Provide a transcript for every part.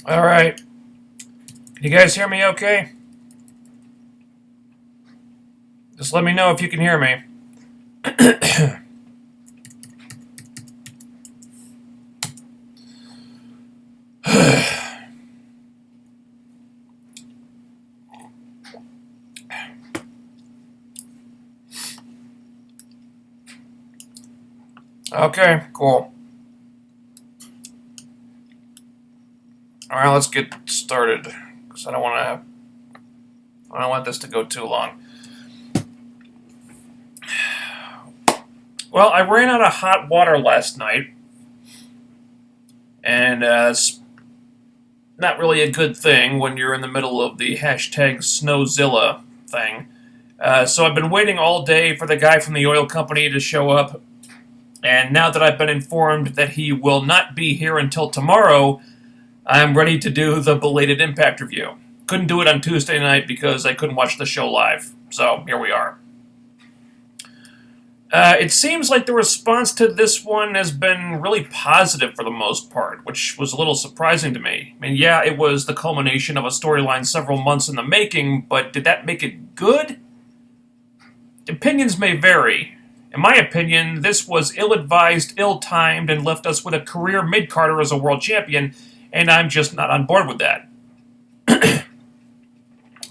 All right. Can you guys hear me okay? Just let me know if you can hear me. Okay, cool. All right, let's get started because I don't want this to go too long. Well, I ran out of hot water last night, and it's not really a good thing when you're in the middle of the hashtag Snowzilla thing. So I've been waiting all day for the guy from the oil company to show up, and now that I've been informed that he will not be here until tomorrow, I'm ready to do the belated Impact review. Couldn't do it on Tuesday night because I couldn't watch the show live, so here we are. It seems like the response to this one has been really positive for the most part, which was a little surprising to me. I mean, yeah, it was the culmination of a storyline several months in the making, but did that make it good? Opinions may vary. In my opinion, this was ill-advised, ill-timed, and left us with a career mid-carder as a world champion, and I'm just not on board with that.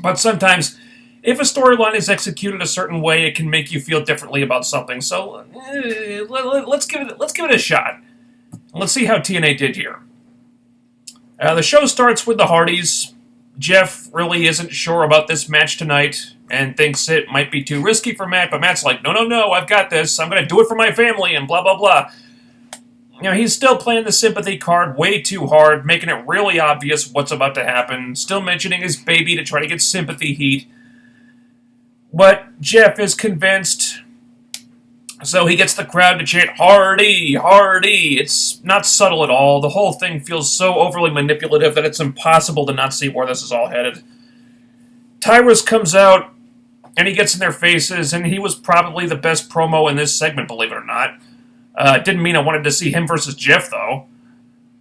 But sometimes, if a storyline is executed a certain way, it can make you feel differently about something. So let's give it a shot. Let's see how TNA did here. The show starts with the Hardys. Jeff really isn't sure about this match tonight and thinks it might be too risky for Matt, but Matt's like, no, I've got this. I'm going to do it for my family and blah, blah, blah. You know, he's still playing the sympathy card way too hard, making it really obvious what's about to happen, still mentioning his baby to try to get sympathy heat. But Jeff is convinced, so he gets the crowd to chant, Hardy, Hardy. It's not subtle at all. The whole thing feels so overly manipulative that it's impossible to not see where this is all headed. Tyrus comes out, and he gets in their faces, and he was probably the best promo in this segment, believe it or not. Didn't mean I wanted to see him versus Jeff, though.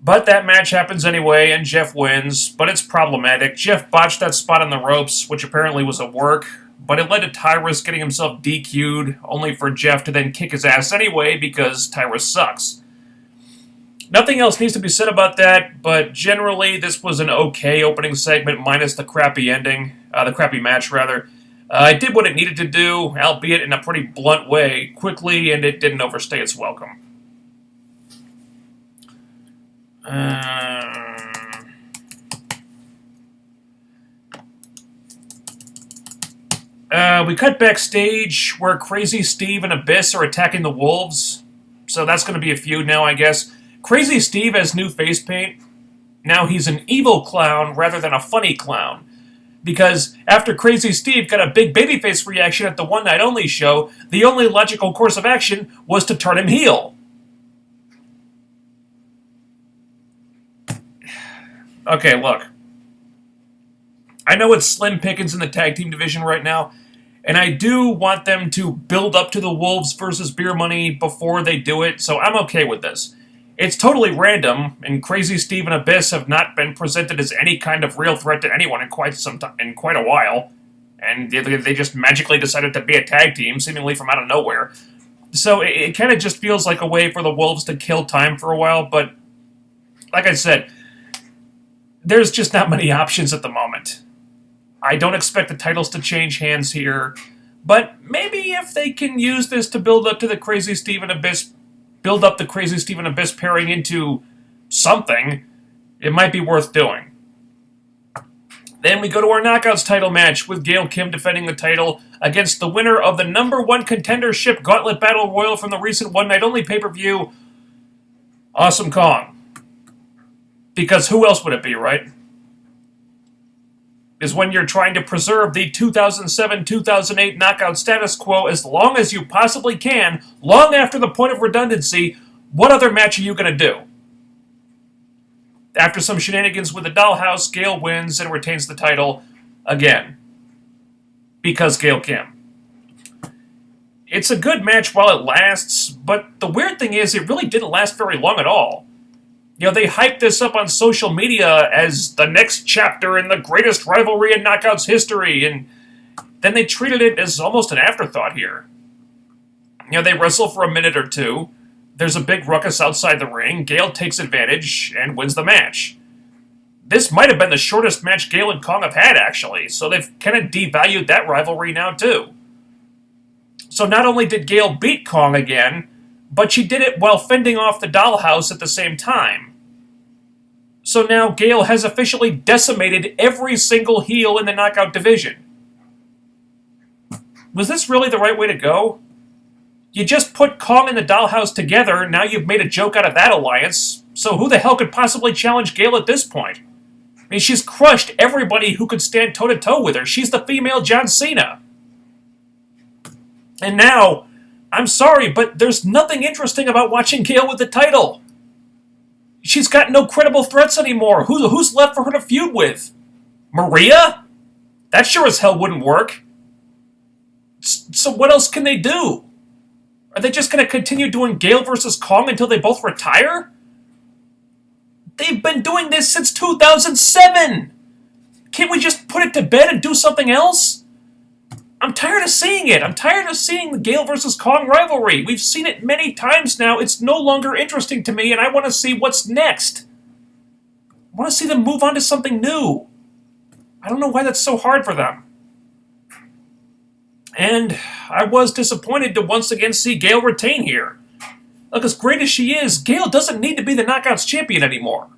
But that match happens anyway, and Jeff wins, but it's problematic. Jeff botched that spot on the ropes, which apparently was a work, but it led to Tyrus getting himself DQ'd, only for Jeff to then kick his ass anyway because Tyrus sucks. Nothing else needs to be said about that, but generally this was an okay opening segment minus the crappy ending, the crappy match rather. It did what it needed to do, albeit in a pretty blunt way, quickly, and it didn't overstay its welcome. We cut backstage where Crazy Steve and Abyss are attacking the Wolves, so that's going to be a feud now, I guess. Crazy Steve has new face paint. Now he's an evil clown rather than a funny clown. Because after Crazy Steve got a big babyface reaction at the One Night Only show, the only logical course of action was to turn him heel. Okay, look. I know it's slim pickings in the tag team division right now, and I do want them to build up to the Wolves versus Beer Money before they do it, so I'm okay with this. It's totally random, and Crazy Steve and Abyss have not been presented as any kind of real threat to anyone in quite a while, and they just magically decided to be a tag team, seemingly from out of nowhere. So it kind of just feels like a way for the Wolves to kill time for a while, but like I said, there's just not many options at the moment. I don't expect the titles to change hands here, but maybe if they can use this to build up to the Crazy Steve and Abyss pairing into something, it might be worth doing. Then we go to our Knockouts title match with Gail Kim defending the title against the winner of the #1 contendership Gauntlet Battle Royal from the recent One Night Only pay-per-view, Awesome Kong. Because who else would it be, right? Is when you're trying to preserve the 2007-2008 knockout status quo as long as you possibly can, long after the point of redundancy, what other match are you going to do? After some shenanigans with the Dollhouse, Gail wins and retains the title again. Because Gail Kim. It's a good match while it lasts, but the weird thing is it really didn't last very long at all. They hyped this up on social media as the next chapter in the greatest rivalry in Knockouts history, and then they treated it as almost an afterthought here. They wrestle for a minute or two. There's a big ruckus outside the ring. Gale takes advantage and wins the match. This might have been the shortest match Gale and Kong have had, actually, so they've kind of devalued that rivalry now, too. So not only did Gale beat Kong again, but she did it while fending off the dollhouse at the same time. So now Gale has officially decimated every single heel in the Knockout division. Was this really the right way to go? You just put Kong and the dollhouse together, now you've made a joke out of that alliance, so who the hell could possibly challenge Gale at this point? I mean, she's crushed everybody who could stand toe-to-toe with her. She's the female John Cena. And now, I'm sorry, but there's nothing interesting about watching Gale with the title. She's got no credible threats anymore. Who's left for her to feud with? Maria? That sure as hell wouldn't work. So what else can they do? Are they just going to continue doing Gale versus Kong until they both retire? They've been doing this since 2007! Can't we just put it to bed and do something else? I'm tired of seeing it. I'm tired of seeing the Gale versus Kong rivalry. We've seen it many times now. It's no longer interesting to me, and I want to see what's next. I want to see them move on to something new. I don't know why that's so hard for them. And I was disappointed to once again see Gale retain here. Look, as great as she is, Gale doesn't need to be the Knockouts champion anymore.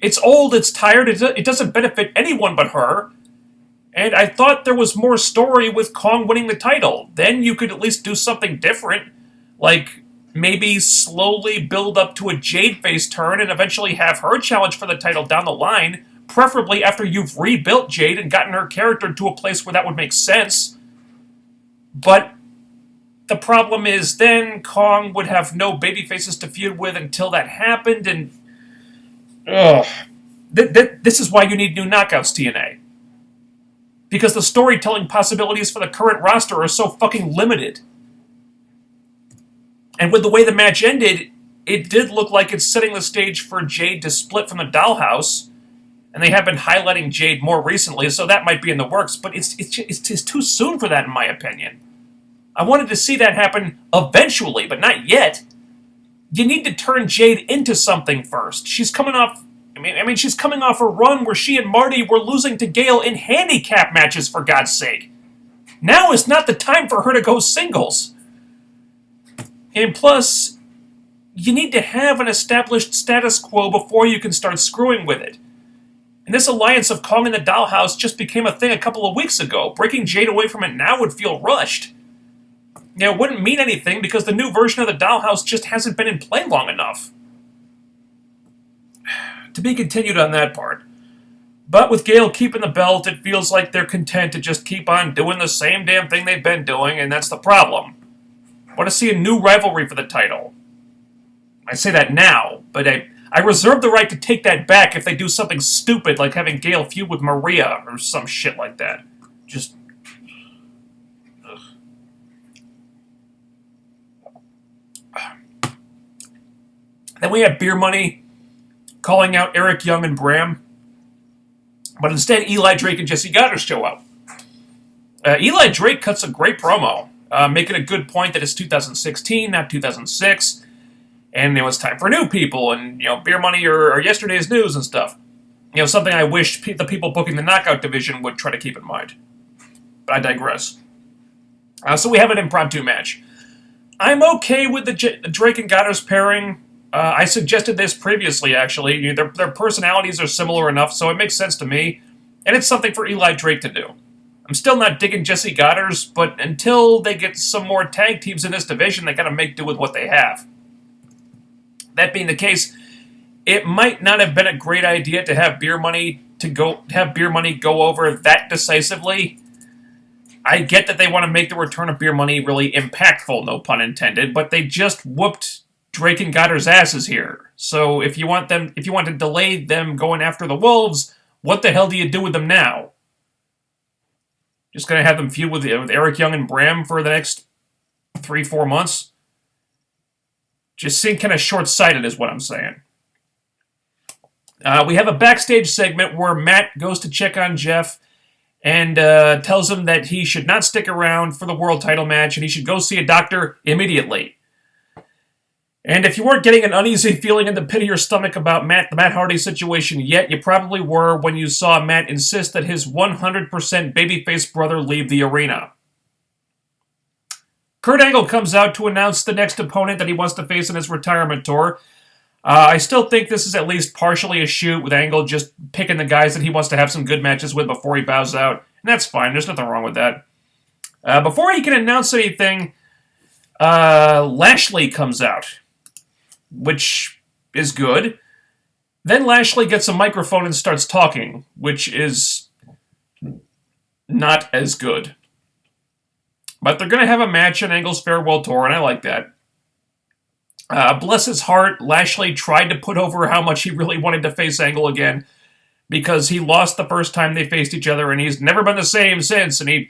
It's old, it's tired, it doesn't benefit anyone but her. And I thought there was more story with Kong winning the title. Then you could at least do something different. Like, maybe slowly build up to a Jade face turn and eventually have her challenge for the title down the line. Preferably after you've rebuilt Jade and gotten her character to a place where that would make sense. But the problem is then Kong would have no babyfaces to feud with until that happened, and this is why you need new Knockouts, TNA. Because the storytelling possibilities for the current roster are so fucking limited. And with the way the match ended, it did look like it's setting the stage for Jade to split from the dollhouse, and they have been highlighting Jade more recently, so that might be in the works, but it's too soon for that, in my opinion. I wanted to see that happen eventually, but not yet. You need to turn Jade into something first. She's coming off... she's coming off a run where she and Marty were losing to Gale in handicap matches, for God's sake. Now is not the time for her to go singles. And plus, you need to have an established status quo before you can start screwing with it. And this alliance of Kong and the Dollhouse just became a thing a couple of weeks ago. Breaking Jade away from it now would feel rushed. It wouldn't mean anything because the new version of the Dollhouse just hasn't been in play long enough. To be continued on that part. But with Gale keeping the belt, it feels like they're content to just keep on doing the same damn thing they've been doing, and that's the problem. I want to see a new rivalry for the title. I say that now, but I reserve the right to take that back if they do something stupid like having Gale feud with Maria or some shit like that. Just... Then we have Beer Money calling out Eric Young and Bram. But instead, Eli Drake and Jesse Goddard show up. Eli Drake cuts a great promo, making a good point that it's 2016, not 2006, and it was time for new people, and, Beer Money are yesterday's news and stuff. Something I wish the people booking the Knockout division would try to keep in mind. But I digress. So we have an impromptu match. I'm okay with the Drake and Goddard's pairing. I suggested this previously, actually. Their personalities are similar enough, so it makes sense to me. And it's something for Eli Drake to do. I'm still not digging Jesse Goddard's, but until they get some more tag teams in this division, they gotta make do with what they have. That being the case, it might not have been a great idea to have Beer Money go over that decisively. I get that they want to make the return of Beer Money really impactful, no pun intended, but they just whooped Drake and Goddard's asses here. So if you want to delay them going after the Wolves, what the hell do you do with them now? Just gonna have them feud with Eric Young and Bram for the next 3-4 months? Just seem kind of short-sighted is what I'm saying. We have a backstage segment where Matt goes to check on Jeff and tells him that he should not stick around for the world title match and he should go see a doctor immediately. And if you weren't getting an uneasy feeling in the pit of your stomach about the Matt Hardy situation yet, you probably were when you saw Matt insist that his 100% babyface brother leave the arena. Kurt Angle comes out to announce the next opponent that he wants to face in his retirement tour. I still think this is at least partially a shoot, with Angle just picking the guys that he wants to have some good matches with before he bows out. And that's fine, there's nothing wrong with that. Before he can announce anything, Lashley comes out, which is good. Then Lashley gets a microphone and starts talking, which is not as good. But they're going to have a match on Angle's farewell tour, and I like that. Bless his heart, Lashley tried to put over how much he really wanted to face Angle again, because he lost the first time they faced each other, and he's never been the same since, and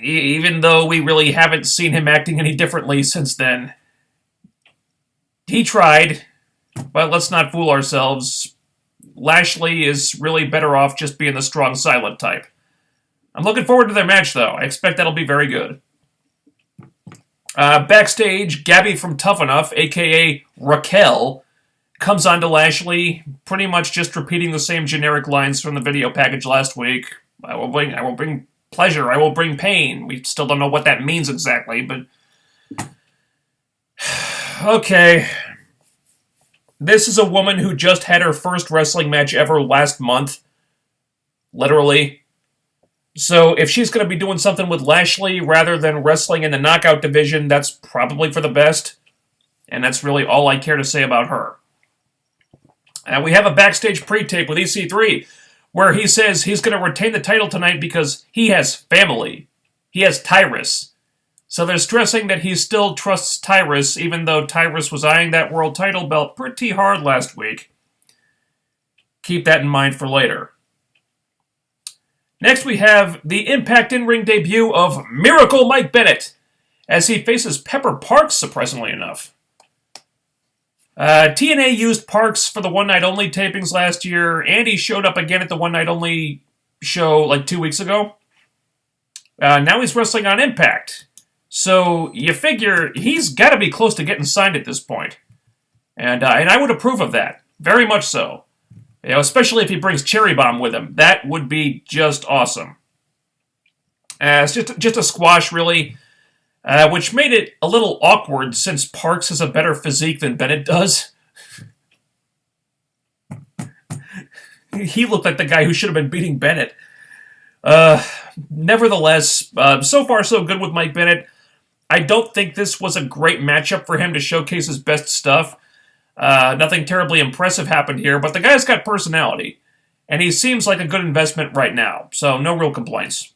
even though we really haven't seen him acting any differently since then, he tried, but let's not fool ourselves. Lashley is really better off just being the strong, silent type. I'm looking forward to their match, though. I expect that'll be very good. Backstage, Gabby from Tough Enough, a.k.a. Raquel, comes on to Lashley, pretty much just repeating the same generic lines from the video package last week. I will bring pleasure, I will bring pain. We still don't know what that means exactly, but... Okay. This is a woman who just had her first wrestling match ever last month. Literally. So if she's going to be doing something with Lashley rather than wrestling in the knockout division, that's probably for the best. And that's really all I care to say about her. And we have a backstage pre-tape with EC3 where he says he's going to retain the title tonight because he has family. He has Tyrus. So they're stressing that he still trusts Tyrus, even though Tyrus was eyeing that world title belt pretty hard last week. Keep that in mind for later. Next we have the Impact in-ring debut of Miracle Mike Bennett, as he faces Pepper Parks, surprisingly enough. TNA used Parks for the One Night Only tapings last year, and he showed up again at the One Night Only show like 2 weeks ago. Now he's wrestling on Impact. So you figure he's got to be close to getting signed at this point. And I would approve of that. Very much so. You know, especially if he brings Cherry Bomb with him. That would be just awesome. It's just a squash, really, which made it a little awkward since Parks has a better physique than Bennett does. He looked like the guy who should have been beating Bennett. Nevertheless, so far so good with Mike Bennett. I don't think this was a great matchup for him to showcase his best stuff. Nothing terribly impressive happened here, but the guy's got personality. And he seems like a good investment right now, so no real complaints.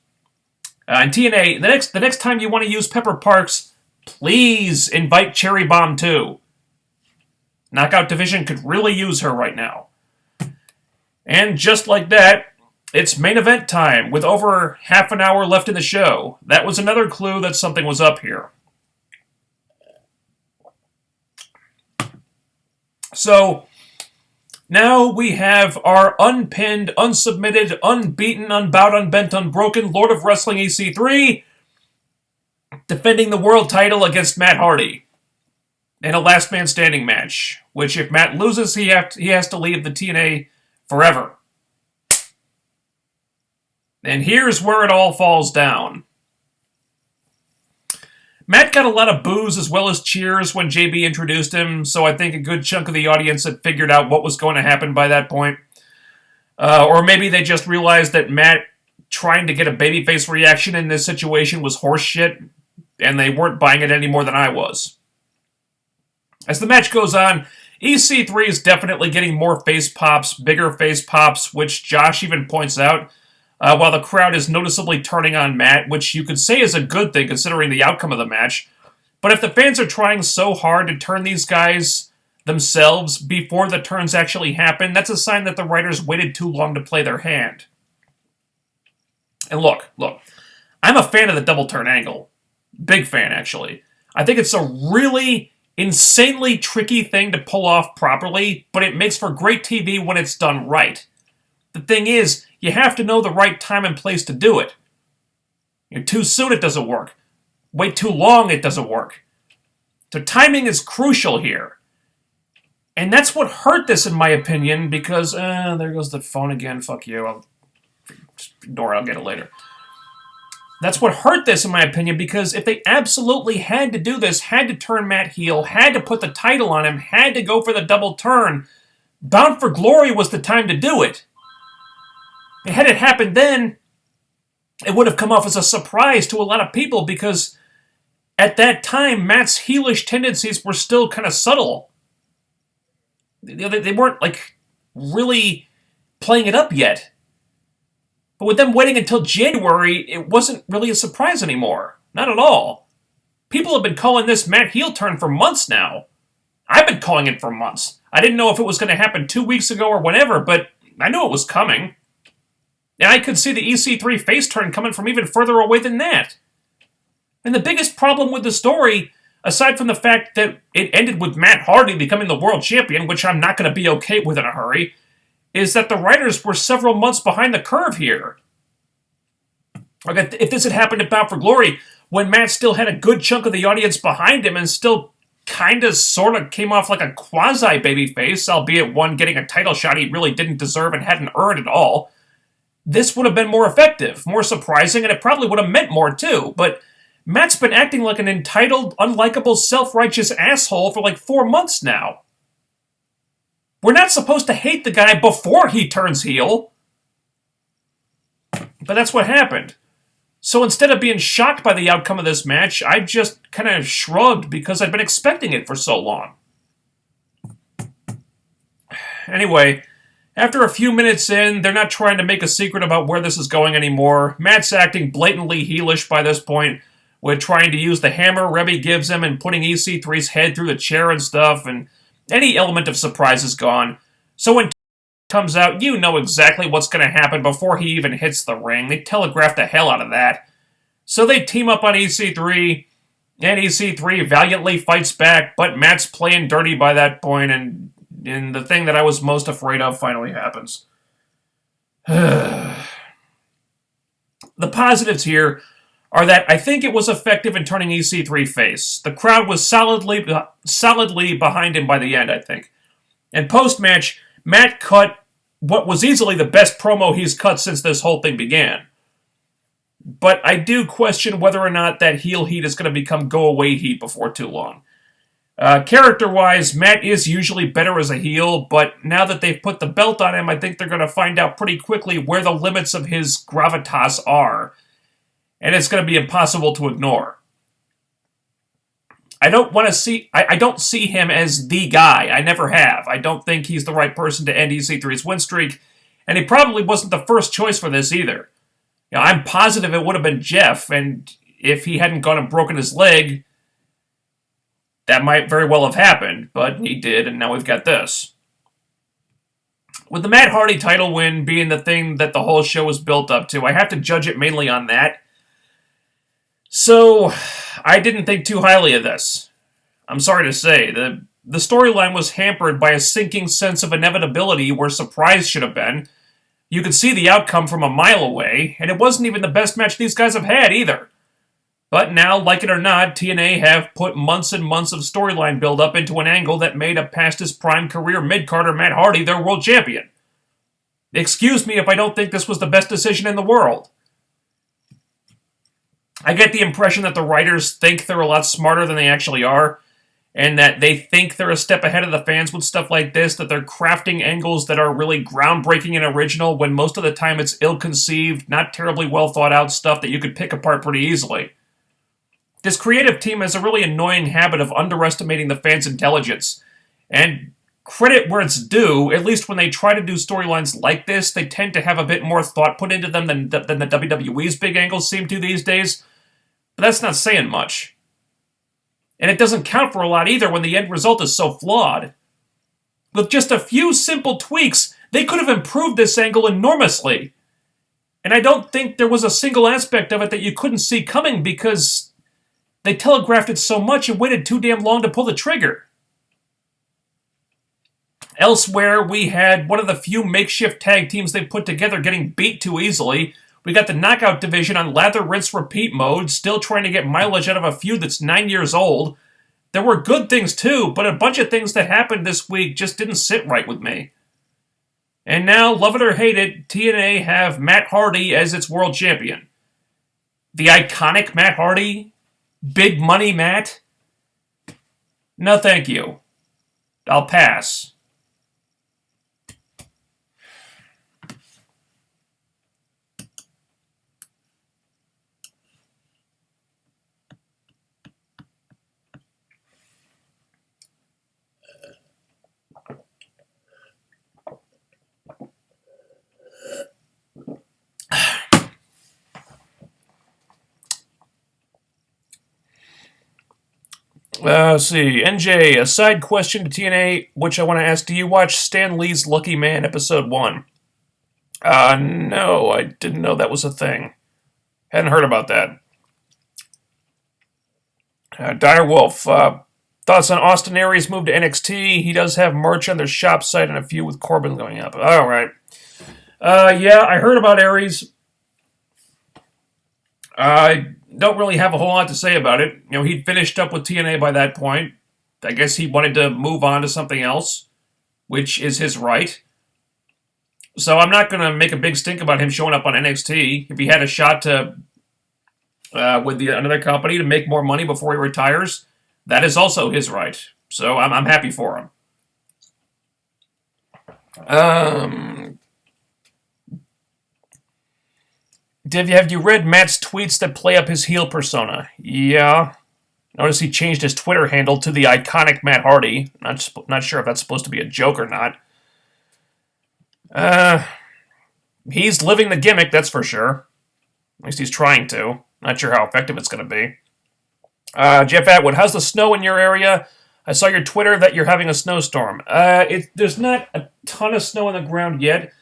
And TNA, the next time you want to use Pepper Parks, please invite Cherry Bomb too. Knockout Division could really use her right now. And just like that, it's main event time, with over half an hour left in the show. That was another clue that something was up here. So, now we have our unpinned, unsubmitted, unbeaten, unbowed, unbent, unbroken Lord of Wrestling EC3 defending the world title against Matt Hardy in a last man standing match, which if Matt loses, he has to leave the TNA forever. And here's where it all falls down. Matt got a lot of boos as well as cheers when JB introduced him, so I think a good chunk of the audience had figured out what was going to happen by that point. Or maybe they just realized that Matt trying to get a babyface reaction in this situation was horseshit, and they weren't buying it any more than I was. As the match goes on, EC3 is definitely getting more face pops, bigger face pops, which Josh even points out, while the crowd is noticeably turning on Matt, which you could say is a good thing considering the outcome of the match. But if the fans are trying so hard to turn these guys themselves before the turns actually happen, that's a sign that the writers waited too long to play their hand. And look, I'm a fan of the double turn angle. Big fan, actually. I think it's a really insanely tricky thing to pull off properly, but it makes for great TV when it's done right. The thing is, you have to know the right time and place to do it. Too soon it doesn't work. Wait too long it doesn't work. So timing is crucial here. And that's what hurt this, in my opinion, because, there goes the phone again, fuck you, I'll just ignore it, I'll get it later. That's what hurt this, in my opinion, because if they absolutely had to do this, had to turn Matt heel, had to put the title on him, had to go for the double turn, Bound for Glory was the time to do it. And had it happened then, it would have come off as a surprise to a lot of people, because at that time, Matt's heelish tendencies were still kind of subtle. They weren't, really playing it up yet. But with them waiting until January, it wasn't really a surprise anymore. Not at all. People have been calling this Matt heel turn for months now. I've been calling it for months. I didn't know if it was going to happen 2 weeks ago or whenever, but I knew it was coming. And I could see the EC3 face turn coming from even further away than that. And the biggest problem with the story, aside from the fact that it ended with Matt Hardy becoming the world champion, which I'm not going to be okay with in a hurry, is that the writers were several months behind the curve here. If this had happened at Bound for Glory, when Matt still had a good chunk of the audience behind him and still kinda sorta came off like a quasi-babyface, albeit one getting a title shot he really didn't deserve and hadn't earned at all, this would have been more effective, more surprising, and it probably would have meant more too, but Matt's been acting like an entitled, unlikable, self-righteous asshole for 4 months now. We're not supposed to hate the guy before he turns heel. But that's what happened. So instead of being shocked by the outcome of this match, I just kind of shrugged because I'd been expecting it for so long. Anyway, after a few minutes in, they're not trying to make a secret about where this is going anymore. Matt's acting blatantly heelish by this point, with trying to use the hammer Rebby gives him and putting EC3's head through the chair and stuff, and any element of surprise is gone. So when comes out, you know exactly what's going to happen before he even hits the ring. They telegraph the hell out of that. So they team up on EC3, and EC3 valiantly fights back, but Matt's playing dirty by that point, and the thing that I was most afraid of finally happens. The positives here are that I think it was effective in turning EC3 face. The crowd was solidly behind him by the end, I think. And post-match, Matt cut what was easily the best promo he's cut since this whole thing began. But I do question whether or not that heel heat is going to become go-away heat before too long. Character-wise, Matt is usually better as a heel, but now that they've put the belt on him, I think they're going to find out pretty quickly where the limits of his gravitas are. And it's going to be impossible to ignore. I don't see him as the guy. I never have. I don't think he's the right person to end EC3's win streak, and he probably wasn't the first choice for this either. I'm positive it would have been Jeff, and if he hadn't gone and broken his leg, that might very well have happened, but he did, and now we've got this. With the Matt Hardy title win being the thing that the whole show was built up to, I have to judge it mainly on that. So, I didn't think too highly of this. I'm sorry to say, the storyline was hampered by a sinking sense of inevitability where surprise should have been. You could see the outcome from a mile away, and it wasn't even the best match these guys have had either. But now, like it or not, TNA have put months and months of storyline build-up into an angle that made a past his prime career mid-carder Matt Hardy their world champion. Excuse me if I don't think this was the best decision in the world. I get the impression that the writers think they're a lot smarter than they actually are, and that they think they're a step ahead of the fans with stuff like this, that they're crafting angles that are really groundbreaking and original, when most of the time it's ill-conceived, not terribly well-thought-out stuff that you could pick apart pretty easily. This creative team has a really annoying habit of underestimating the fans' intelligence, and credit where it's due, at least when they try to do storylines like this, they tend to have a bit more thought put into them than the WWE's big angles seem to these days. But that's not saying much. And it doesn't count for a lot either when the end result is so flawed. With just a few simple tweaks, they could have improved this angle enormously. And I don't think there was a single aspect of it that you couldn't see coming, because They telegraphed it so much it waited too damn long to pull the trigger. Elsewhere, we had one of the few makeshift tag teams they put together getting beat too easily. We got the knockout division on lather, rinse, repeat mode, still trying to get mileage out of a feud that's 9 years old. There were good things too, but a bunch of things that happened this week just didn't sit right with me. And now, love it or hate it, TNA have Matt Hardy as its world champion. The iconic Matt Hardy? Big money Matt? No thank you. I'll pass. Let's see. NJ, a side question to TNA, which I want to ask. Do you watch Stan Lee's Lucky Man, Episode 1? No, I didn't know that was a thing. Hadn't heard about that. Dire Wolf, thoughts on Austin Aries' move to NXT? He does have merch on their shop site and a few with Corbin going up. All right. Yeah, I heard about Aries. I don't really have a whole lot to say about it. You know, he'd finished up with TNA by that point. I guess he wanted to move on to something else, which is his right. So I'm not going to make a big stink about him showing up on NXT. If he had a shot to with another company to make more money before he retires, that is also his right. So I'm happy for him. Have you read Matt's tweets that play up his heel persona? Yeah. Notice he changed his Twitter handle to the iconic Matt Hardy. Not sure if that's supposed to be a joke or not. He's living the gimmick, that's for sure. At least he's trying to. Not sure how effective it's going to be. Jeff Atwood, how's the snow in your area? I saw your Twitter that you're having a snowstorm. There's not a ton of snow on the ground yet.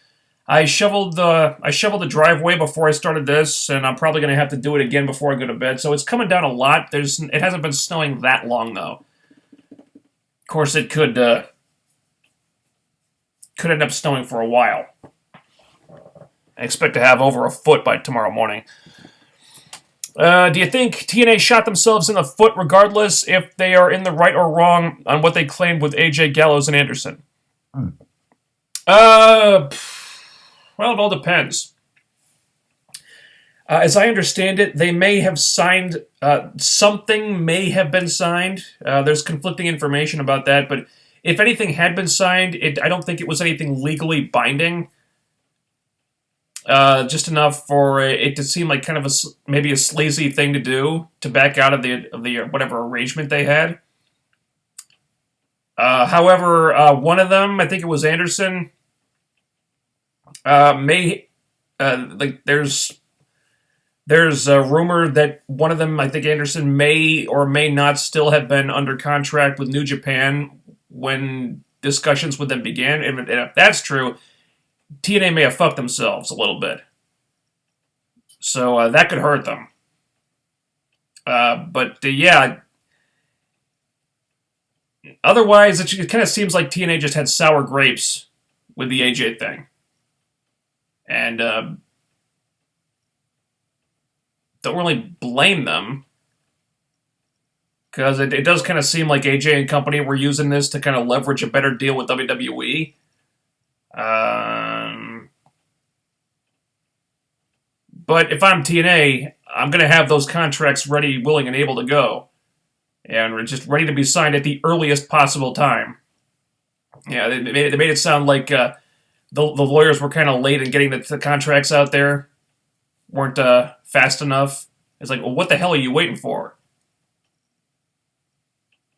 I shoveled the driveway before I started this, and I'm probably going to have to do it again before I go to bed. So it's coming down a lot. It hasn't been snowing that long though. Of course, it could end up snowing for a while. I expect to have over a foot by tomorrow morning. Do you think TNA shot themselves in the foot regardless if they are in the right or wrong on what they claimed with AJ, Gallows, and Anderson? Well, it all depends. As I understand it, they may have signed, something may have been signed. There's conflicting information about that, but if anything had been signed, I don't think it was anything legally binding. Just enough for it to seem like kind of maybe a sleazy thing to do, to back out of the whatever arrangement they had. However, one of them, I think it was Anderson, there's a rumor that one of them, I think Anderson, may or may not still have been under contract with New Japan when discussions with them began. And if that's true, TNA may have fucked themselves a little bit. So that could hurt them. Yeah. Otherwise, it kind of seems like TNA just had sour grapes with the AJ thing. And don't really blame them. Because it does kind of seem like AJ and company were using this to kind of leverage a better deal with WWE. But if I'm TNA, I'm going to have those contracts ready, willing, and able to go. And we're just ready to be signed at the earliest possible time. Yeah, they made it sound like the lawyers were kind of late in getting the contracts out there. Weren't fast enough. It's like, well, what the hell are you waiting for?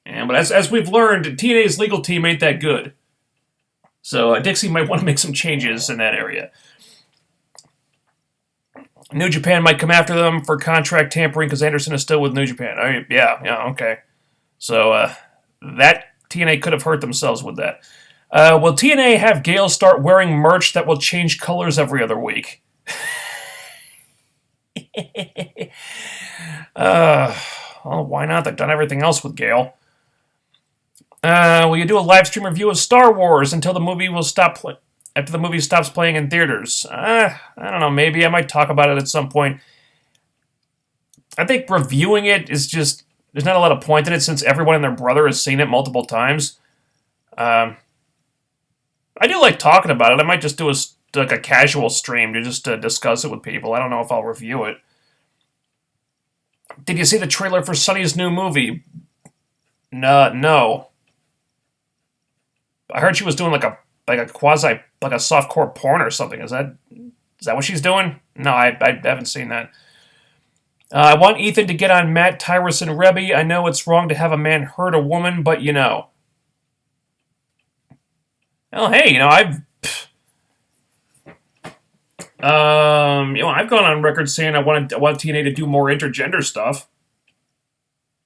Yeah, but as we've learned, TNA's legal team ain't that good. So Dixie might want to make some changes in that area. New Japan might come after them for contract tampering because Anderson is still with New Japan. Yeah, okay. So that TNA could have hurt themselves with that. Will TNA have Gale start wearing merch that will change colors every other week? Well, why not? They've done everything else with Gale. Will you do a live stream review of Star Wars until the movie will stop after the movie stops playing in theaters? I don't know. Maybe I might talk about it at some point. I think reviewing it is just there's not a lot of point in it since everyone and their brother has seen it multiple times. I do like talking about it. I might just do a casual stream to just discuss it with people. I don't know if I'll review it. Did you see the trailer for Sonny's new movie? No. I heard she was doing like a quasi like a softcore porn or something. Is that what she's doing? No, I haven't seen that. I want Ethan to get on Matt, Tyrus, and Rebby. I know it's wrong to have a man hurt a woman, but you know. Well, hey, I've gone on record saying I want TNA to do more intergender stuff.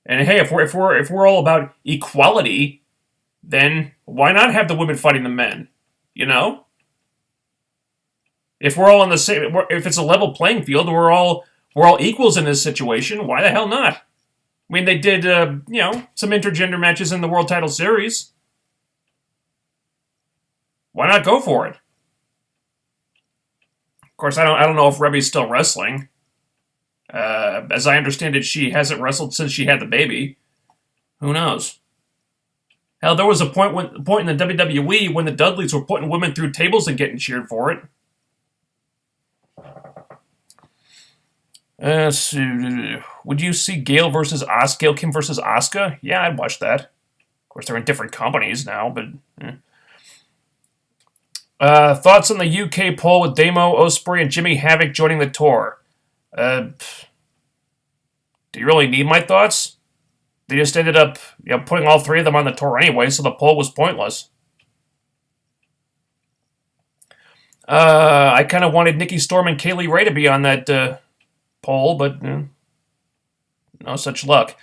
And hey, if we're all about equality, then why not have the women fighting the men? You know? If we're all on the same, if it's a level playing field, we're all equals in this situation. Why the hell not? I mean, they did, some intergender matches in the World Title Series. Why not go for it? Of course, I don't know if Rebby's still wrestling. As I understand it, she hasn't wrestled since she had the baby. Who knows? Hell, there was a point in the WWE when the Dudleys were putting women through tables and getting cheered for it. Would you see Gail Kim versus Asuka? Yeah, I'd watch that. Of course, they're in different companies now, but. Thoughts on the UK poll with Damo, Ospreay, and Jimmy Havoc joining the tour? Do you really need my thoughts? They just ended up, putting all three of them on the tour anyway, so the poll was pointless. I kind of wanted Nikki Storm and Kaylee Ray to be on that poll, but no such luck.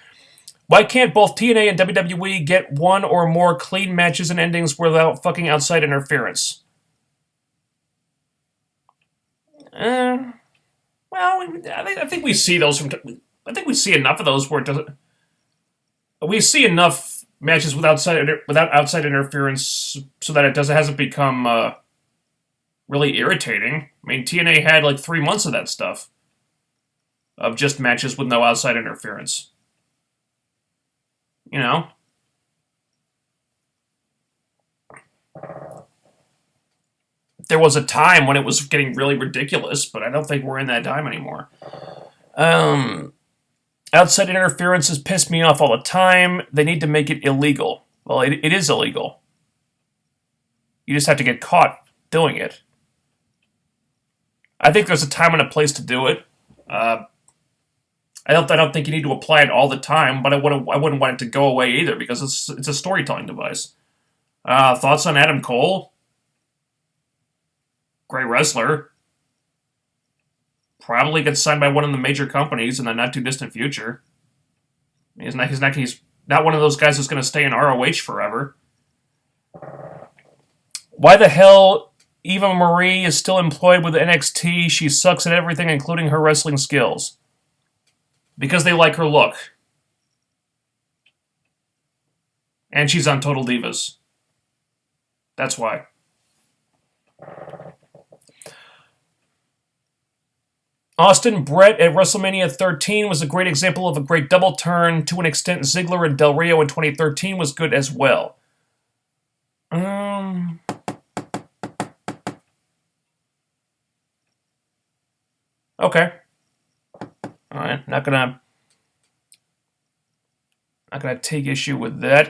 Why can't both TNA and WWE get one or more clean matches and endings without fucking outside interference? Well, I think we see those I think we see enough of those where it doesn't. We see enough matches without outside interference so that it hasn't become really irritating. I mean, TNA had like 3 months of that stuff of just matches with no outside interference. You know. There was a time when it was getting really ridiculous, but I don't think we're in that time anymore. Outside interference has pissed me off all the time. They need to make it illegal. Well, it is illegal. You just have to get caught doing it. I think there's a time and a place to do it. I don't think you need to apply it all the time, but I wouldn't want it to go away either because it's a storytelling device. Thoughts on Adam Cole? Great wrestler. Probably gets signed by one of the major companies in the not too distant future. He's not one of those guys who's going to stay in ROH forever. Why the hell Eva Marie is still employed with NXT? She sucks at everything, including her wrestling skills. Because they like her look. And she's on Total Divas. That's why. Austin Brett at WrestleMania 13 was a great example of a great double turn. To an extent, Ziggler and Del Rio in 2013 was good as well. Okay. Alright, not gonna take issue with that.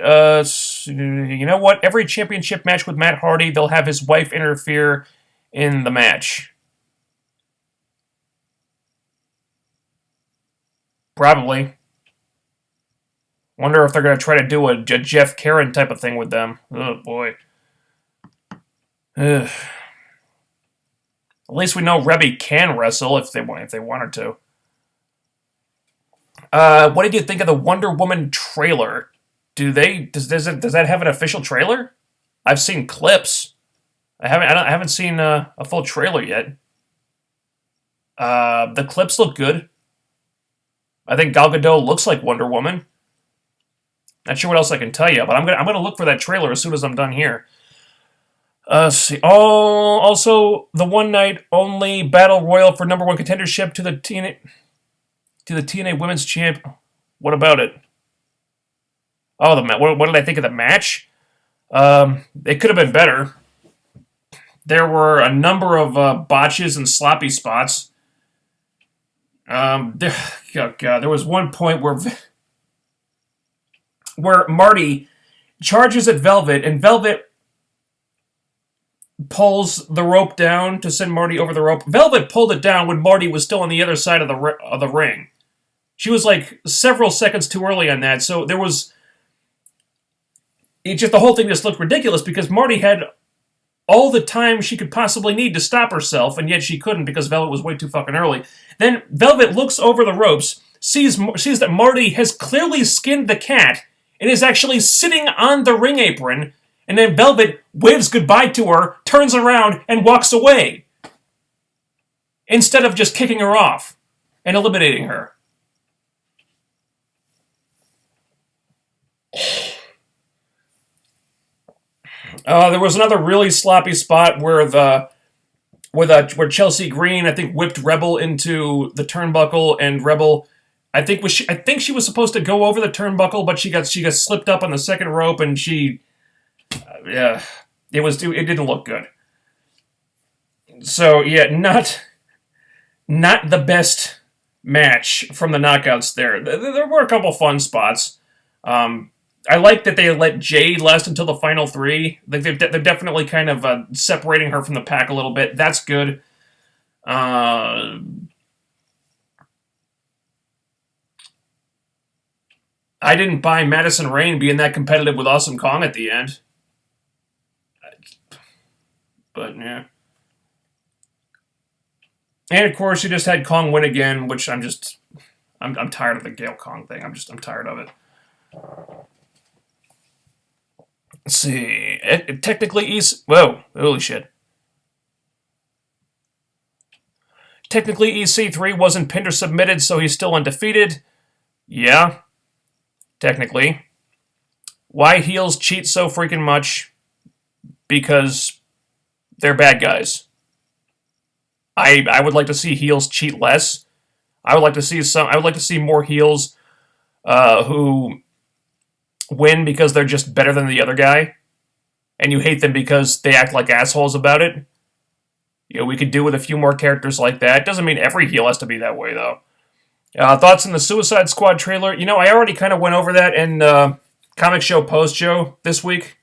You know what? Every championship match with Matt Hardy, they'll have his wife interfere in the match. Probably. Wonder if they're going to try to do a Jeff Karen type of thing with them. Oh, boy. Ugh. At least we know Rebby can wrestle if they wanted to. What did you think of the Wonder Woman trailer? Does that have an official trailer? I've seen clips. I haven't seen a full trailer yet. The clips look good. I think Gal Gadot looks like Wonder Woman. Not sure what else I can tell you, but I'm gonna look for that trailer as soon as I'm done here. Let's see. Oh, also the one night only battle royal for number one contendership to the TNA Women's Champ. What about it? Oh, what did I think of the match? It could have been better. There were a number of botches and sloppy spots. Oh God, there was one point where Marty charges at Velvet, and Velvet pulls the rope down to send Marty over the rope. Velvet pulled it down when Marty was still on the other side of the ring. She was like several seconds too early on that, so there was. The whole thing just looked ridiculous because Marty had all the time she could possibly need to stop herself, and yet she couldn't because Velvet was way too fucking early. Then Velvet looks over the ropes, sees that Marty has clearly skinned the cat, and is actually sitting on the ring apron, and then Velvet waves goodbye to her, turns around, and walks away. Instead of just kicking her off and eliminating her. There was another really sloppy spot where where Chelsea Green, I think, whipped Rebel into the turnbuckle, and Rebel, I think she was supposed to go over the turnbuckle, but she got slipped up on the second rope, and it didn't look good. So yeah, not the best match from the knockouts there. There were a couple fun spots. I like that they let Jade last until the final three. They're definitely kind of separating her from the pack a little bit. That's good. I didn't buy Madison Rayne being that competitive with Awesome Kong at the end. But, yeah. And, of course, you just had Kong win again, which I'm tired of the Gail Kong thing. I'm tired of it. Let's see. Technically, whoa, holy shit. Technically, EC3 wasn't pinned or submitted, so he's still undefeated. Yeah. Technically. Why heels cheat so freaking much? Because they're bad guys. I would like to see heels cheat less. I would like to see more heels who win because they're just better than the other guy, and you hate them because they act like assholes about it. We could do with a few more characters like that. Doesn't mean every heel has to be that way, though. Thoughts on the Suicide Squad trailer? I already kind of went over that in Comic Show Post Show this week,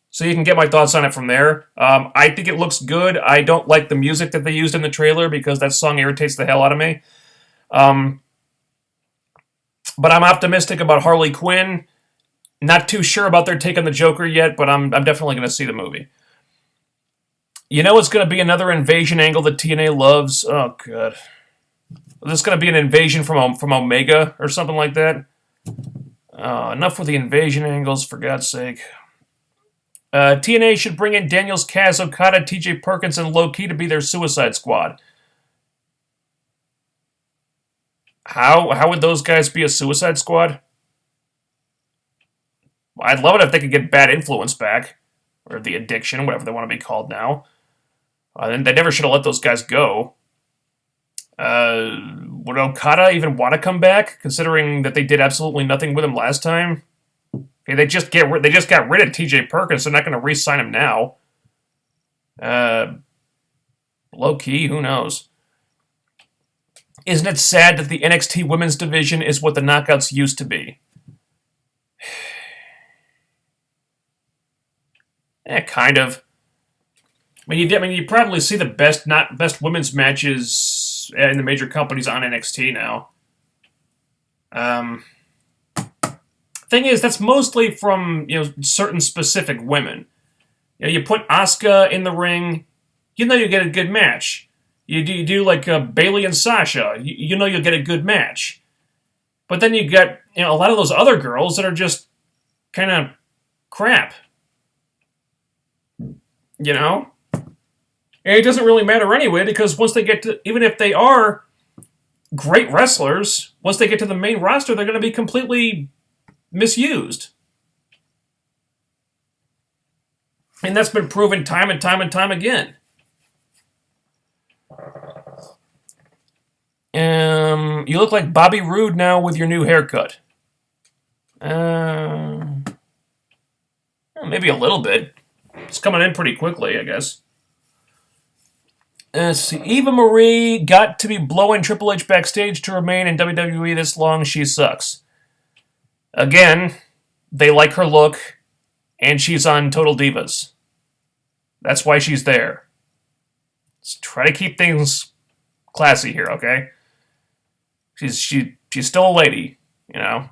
so you can get my thoughts on it from there. I think it looks good. I don't like the music that they used in the trailer because that song irritates the hell out of me. But I'm optimistic about Harley Quinn. Not too sure about their take on the Joker yet, but I'm definitely going to see the movie. It's going to be another invasion angle that TNA loves. Oh, God. Is this going to be an invasion from Omega or something like that? Enough with the invasion angles, for God's sake. TNA should bring in Daniels, Kaz, Okada, TJ Perkins, and Low Key to be their Suicide Squad. How would those guys be a Suicide Squad? I'd love it if they could get Bad Influence back. Or the Addiction, whatever they want to be called now. Then they never should have let those guys go. Would Okada even want to come back, considering that they did absolutely nothing with him last time? Okay, they just got rid of TJ Perkins. They're not going to re-sign him now. Low key, who knows? Isn't it sad that the NXT women's division is what the Knockouts used to be? Kind of. You probably see the best women's matches in the major companies on NXT now. Thing is, that's mostly from certain specific women. You put Asuka in the ring, you get a good match. You do like Bayley and Sasha, you'll get a good match. But then you get a lot of those other girls that are just kind of crap. And it doesn't really matter anyway, because once they get to, even if they are great wrestlers, once they get to the main roster, they're going to be completely misused. And that's been proven time and time and time again. You look like Bobby Roode now with your new haircut. Maybe a little bit. It's coming in pretty quickly, I guess. Let's see. Eva Marie got to be blowing Triple H backstage to remain in WWE this long. She sucks. Again, they like her look, and she's on Total Divas. That's why she's there. Let's try to keep things classy here, okay? She's still a lady, you know.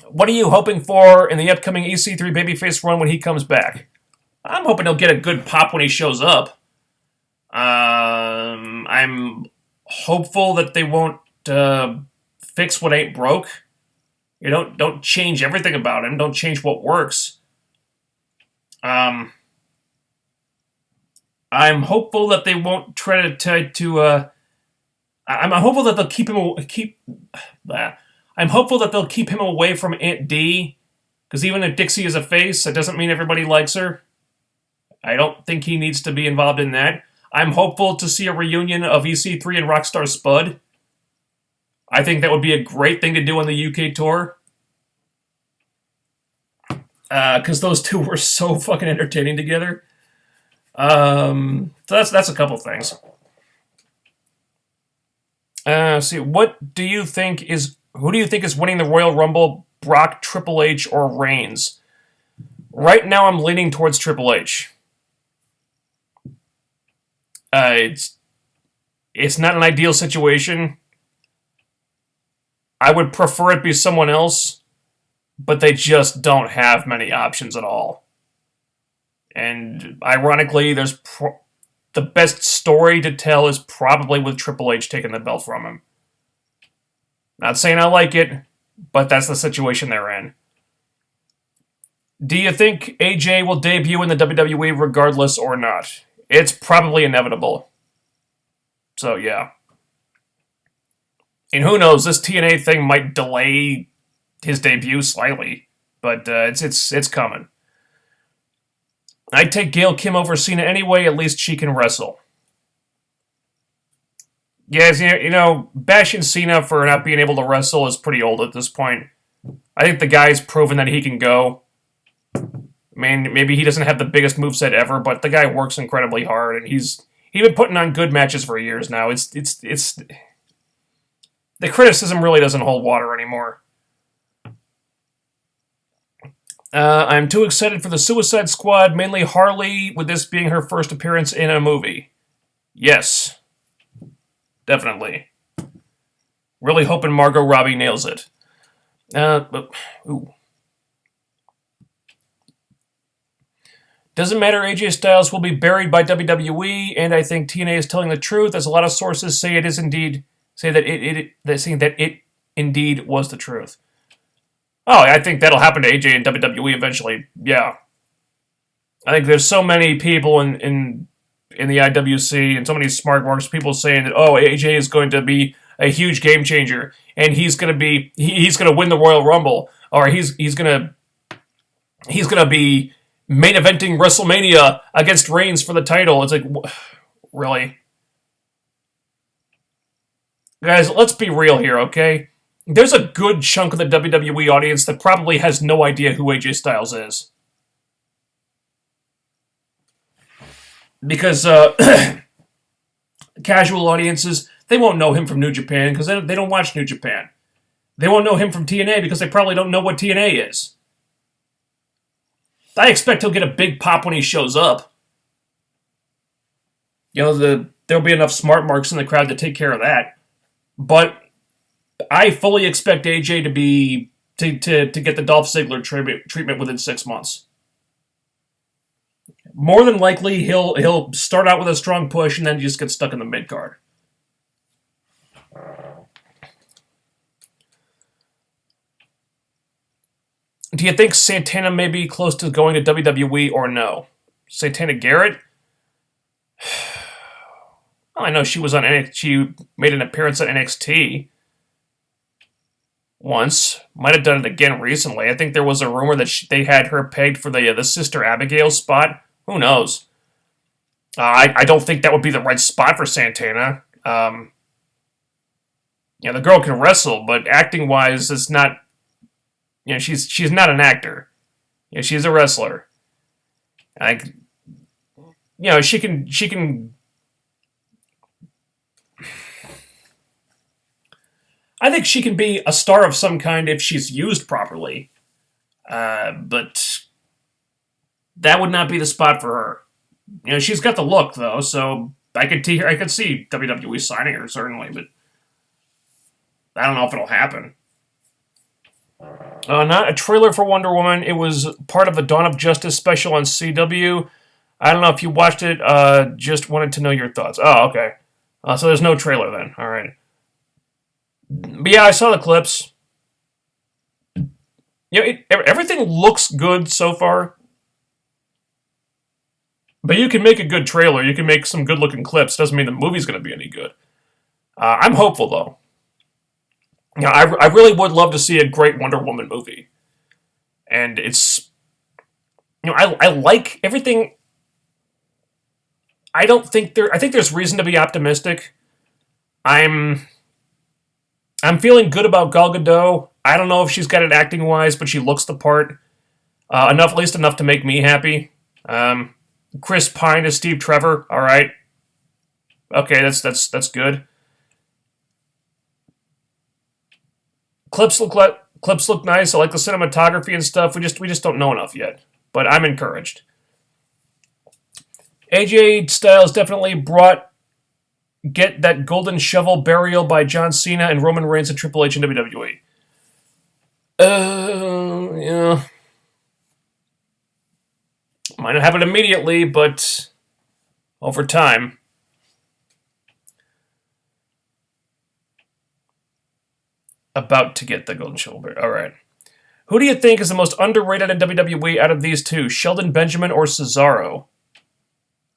What are you hoping for in the upcoming EC3 babyface run when he comes back? I'm hoping he'll get a good pop when he shows up. I'm hopeful that they won't fix what ain't broke. You don't change everything about him. Don't change what works. I'm hopeful that they won't try to. I'm hopeful that they'll I'm hopeful that they'll keep him away from Aunt D, because even if Dixie is a face, that doesn't mean everybody likes her. I don't think he needs to be involved in that. I'm hopeful to see a reunion of EC3 and Rockstar Spud. I think that would be a great thing to do on the UK tour. Because those two were so fucking entertaining together. So that's a couple things. See, who do you think is winning the Royal Rumble? Brock, Triple H, or Reigns? Right now, I'm leaning towards Triple H. It's not an ideal situation. I would prefer it be someone else, but they just don't have many options at all. And ironically, the best story to tell is probably with Triple H taking the belt from him. Not saying I like it, but that's the situation they're in. Do you think AJ will debut in the WWE regardless or not? It's probably inevitable. So, yeah. And who knows, this TNA thing might delay his debut slightly, but it's coming. I'd take Gail Kim over Cena anyway, at least she can wrestle. Yes, you know, bashing Cena for not being able to wrestle is pretty old at this point. I think the guy's proven that he can go. I mean, maybe he doesn't have the biggest moveset ever, but the guy works incredibly hard, and he's been putting on good matches for years now. It's the criticism really doesn't hold water anymore. I'm too excited for the Suicide Squad, mainly Harley, with this being her first appearance in a movie. Yes. Definitely. Really hoping Margot Robbie nails it. Ooh. Doesn't matter, AJ Styles will be buried by WWE, and I think TNA is telling the truth, as a lot of sources say it indeed was the truth. Oh, I think that'll happen to AJ in WWE eventually. Yeah. I think there's so many people in the IWC and so many smart marks, people saying that, oh, AJ is going to be a huge game changer and he's going to win the Royal Rumble, or he's going to be main eventing WrestleMania against Reigns for the title. It's like, really? Guys, let's be real here, okay? There's a good chunk of the WWE audience that probably has no idea who AJ Styles is. Because casual audiences, they won't know him from New Japan because they don't watch New Japan. They won't know him from TNA because they probably don't know what TNA is. I expect he'll get a big pop when he shows up. You know, there'll be enough smart marks in the crowd to take care of that. But I fully expect AJ to get the Dolph Ziggler treatment within 6 months. More than likely, he'll start out with a strong push and then just get stuck in the mid card. Do you think Santana may be close to going to WWE or no? Santana Garrett? Well, I know she was on NXT. She made an appearance on NXT once. Might have done it again recently. I think there was a rumor that they had her pegged for the Sister Abigail spot. Who knows? I don't think that would be the right spot for Santana. The girl can wrestle, but acting wise, it's not. She's not an actor. She's a wrestler. Like, she can. I think she can be a star of some kind if she's used properly. But that would not be the spot for her. She's got the look though, so I could see WWE signing her certainly, but I don't know if it'll happen. Not a trailer for Wonder Woman. It was part of the Dawn of Justice special on CW. I don't know if you watched it. Just wanted to know your thoughts. Oh, okay. So there's no trailer then. All right. But yeah, I saw the clips. Everything looks good so far. But you can make a good trailer. You can make some good-looking clips. Doesn't mean the movie's going to be any good. I'm hopeful, though. I really would love to see a great Wonder Woman movie. And it's... I like everything... I think there's reason to be optimistic. I'm feeling good about Gal Gadot. I don't know if she's got it acting-wise, but she looks the part. At least enough to make me happy. Chris Pine as Steve Trevor. All right. Okay, that's good. Clips look nice. I like the cinematography and stuff. We just don't know enough yet, but I'm encouraged. AJ Styles definitely get that golden shovel burial by John Cena and Roman Reigns and Triple H in WWE. Yeah. Might not happen immediately, but over time. About to get the golden shovel burial. All right. Who do you think is the most underrated in WWE out of these two, Shelton Benjamin or Cesaro?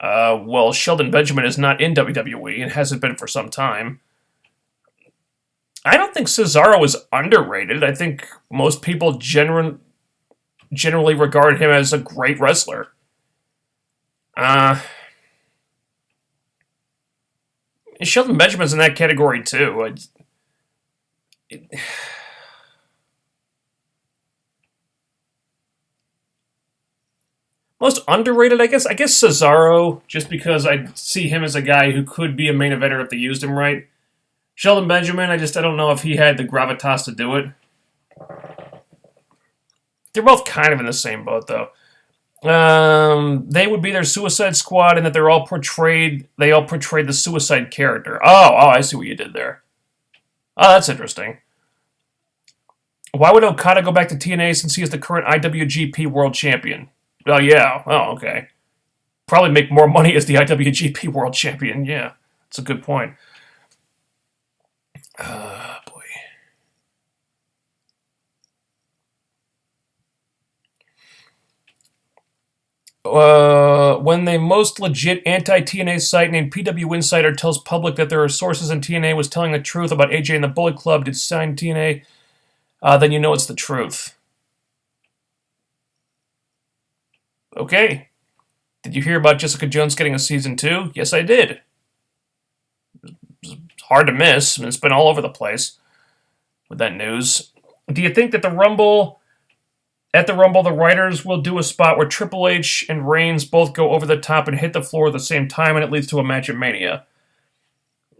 Well, Shelton Benjamin is not in WWE and hasn't been for some time. I don't think Cesaro is underrated. I think most people generally regard him as a great wrestler. Shelton Benjamin's in that category too. Most underrated, I guess Cesaro, just because I see him as a guy who could be a main eventer if they used him right. Shelton Benjamin, I don't know if he had the gravitas to do it. They're both kind of in the same boat, though. They would be their Suicide Squad, and that they all portrayed the Suicide character. Oh, I see what you did there. Oh, that's interesting. Why would Okada go back to TNA since he is the current IWGP World Champion? Oh, yeah. Oh, okay. Probably make more money as the IWGP World Champion. Yeah, that's a good point. Boy. When the most legit anti-TNA site named PW Insider tells public that there are sources in TNA was telling the truth about AJ and the Bullet Club did sign TNA, then you know it's the truth. Okay. Did you hear about Jessica Jones getting a season 2? Yes, I did. It's hard to miss. I mean, it's been all over the place with that news. Do you think that at the Rumble, the writers will do a spot where Triple H and Reigns both go over the top and hit the floor at the same time and it leads to a match at Mania?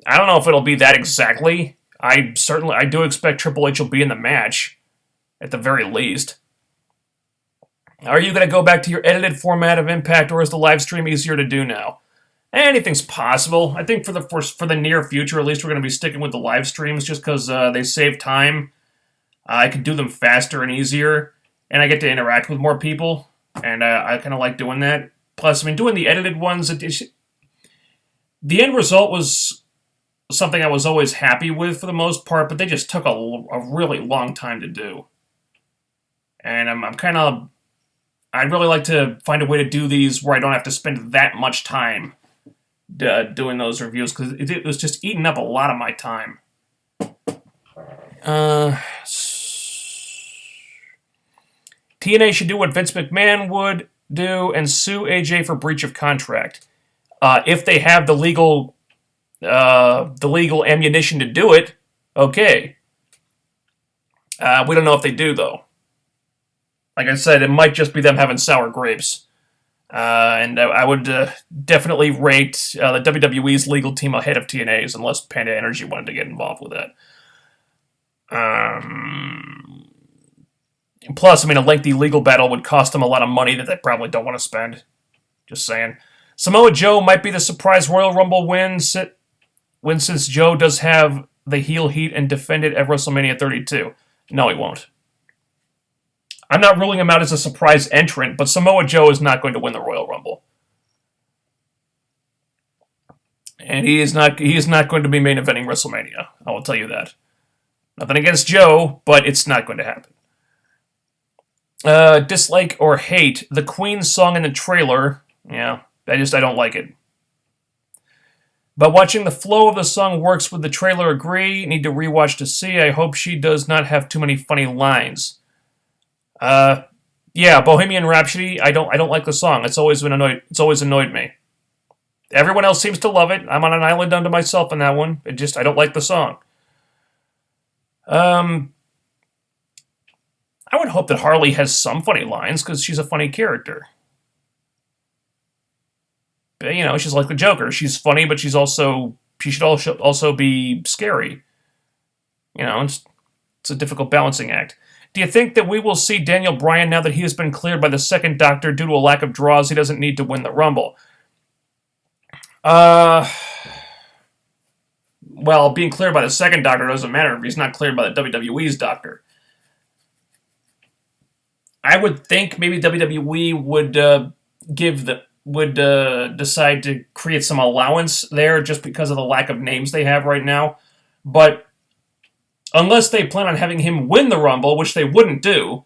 I don't know if it'll be that exactly. I do expect Triple H will be in the match, at the very least. Are you going to go back to your edited format of Impact, or is the live stream easier to do now? Anything's possible. I think for the near future, at least, we're going to be sticking with the live streams just because they save time. I can do them faster and easier, and I get to interact with more people, and I kind of like doing that. Plus, I mean, doing the edited ones, the end result was something I was always happy with for the most part, but they just took a really long time to do. And I'd really like to find a way to do these where I don't have to spend that much time doing those reviews because it was just eating up a lot of my time. TNA should do what Vince McMahon would do and sue AJ for breach of contract. If they have the legal ammunition to do it, okay. We don't know if they do, though. Like I said, it might just be them having sour grapes. And I would definitely rate the WWE's legal team ahead of TNA's unless Panda Energy wanted to get involved with that. Plus, I mean, a lengthy legal battle would cost them a lot of money that they probably don't want to spend. Just saying. Samoa Joe might be the surprise Royal Rumble win since Joe does have the heel heat and defend it at WrestleMania 32. No, he won't. I'm not ruling him out as a surprise entrant, but Samoa Joe is not going to win the Royal Rumble. And he is not going to be main eventing WrestleMania. I will tell you that. Nothing against Joe, but it's not going to happen. Dislike or hate the Queen song in the trailer. Yeah, I don't like it. But watching the flow of the song works with the trailer, agree. Need to rewatch to see. I hope she does not have too many funny lines. Yeah, Bohemian Rhapsody. I don't like the song. It's always annoyed me. Everyone else seems to love it. I'm on an island unto myself in that one. I don't like the song. I would hope that Harley has some funny lines because she's a funny character. But, she's like the Joker. She's funny, but she should also be scary. It's a difficult balancing act. Do you think that we will see Daniel Bryan now that he has been cleared by the second doctor due to a lack of draws? He doesn't need to win the Rumble. Well, being cleared by the second doctor doesn't matter if he's not cleared by the WWE's doctor. I would think maybe WWE would decide to create some allowance there just because of the lack of names they have right now. But unless they plan on having him win the Rumble, which they wouldn't do,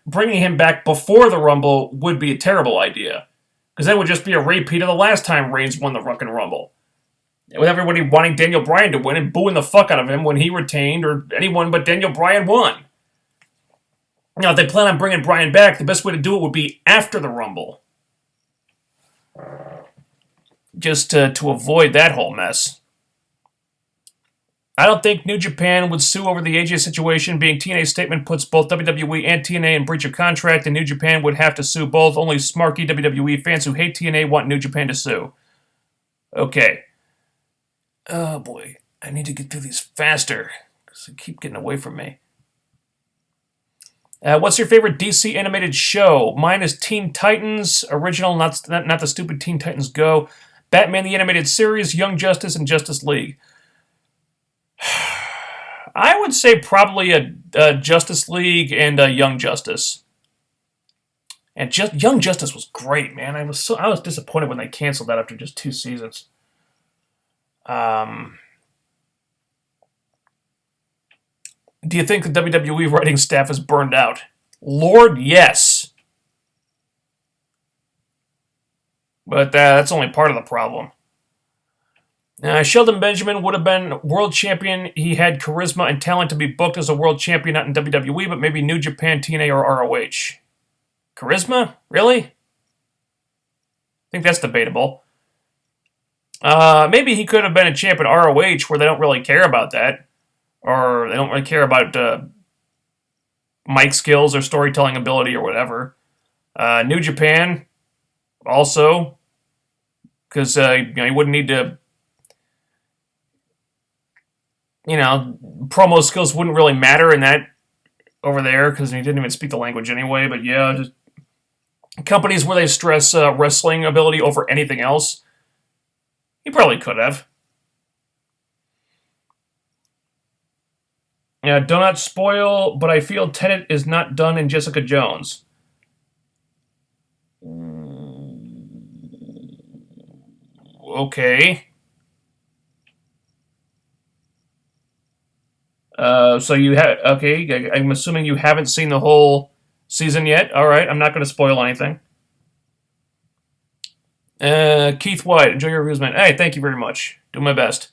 bringing him back before the Rumble would be a terrible idea. Because that would just be a repeat of the last time Reigns won the fucking Rumble. With everybody wanting Daniel Bryan to win and booing the fuck out of him when he retained or anyone but Daniel Bryan won. Now, if they plan on bringing Bryan back, the best way to do it would be after the Rumble. Just to avoid that whole mess. I don't think New Japan would sue over the AJ situation, being TNA's statement puts both WWE and TNA in breach of contract, and New Japan would have to sue both. Only smarky WWE fans who hate TNA want New Japan to sue. Okay. Oh boy, I need to get through these faster, because they keep getting away from me. What's your favorite DC animated show? Mine is Teen Titans, original, not the stupid Teen Titans Go, Batman the Animated Series, Young Justice, and Justice League. I would say probably a Justice League and a Young Justice. And Young Justice was great, man. I was disappointed when they canceled that after just 2 seasons. Do you think the WWE writing staff is burned out? Lord, yes. But that's only part of the problem. Sheldon Benjamin would have been world champion. He had charisma and talent to be booked as a world champion, not in WWE, but maybe New Japan, TNA, or ROH. Charisma? Really? I think that's debatable. Maybe he could have been a champ at ROH where they don't really care about that. Or they don't really care about mic skills or storytelling ability or whatever. New Japan, also, because he wouldn't need to. Promo skills wouldn't really matter in that over there because he didn't even speak the language anyway. But yeah, just companies where they stress wrestling ability over anything else, he probably could have. Yeah, do not spoil, but I feel Tenet is not done in Jessica Jones. Okay. So you have... Okay, I'm assuming you haven't seen the whole season yet. All right, I'm not going to spoil anything. Keith White, enjoy your reviews, man. Hey, thank you very much. Do my best.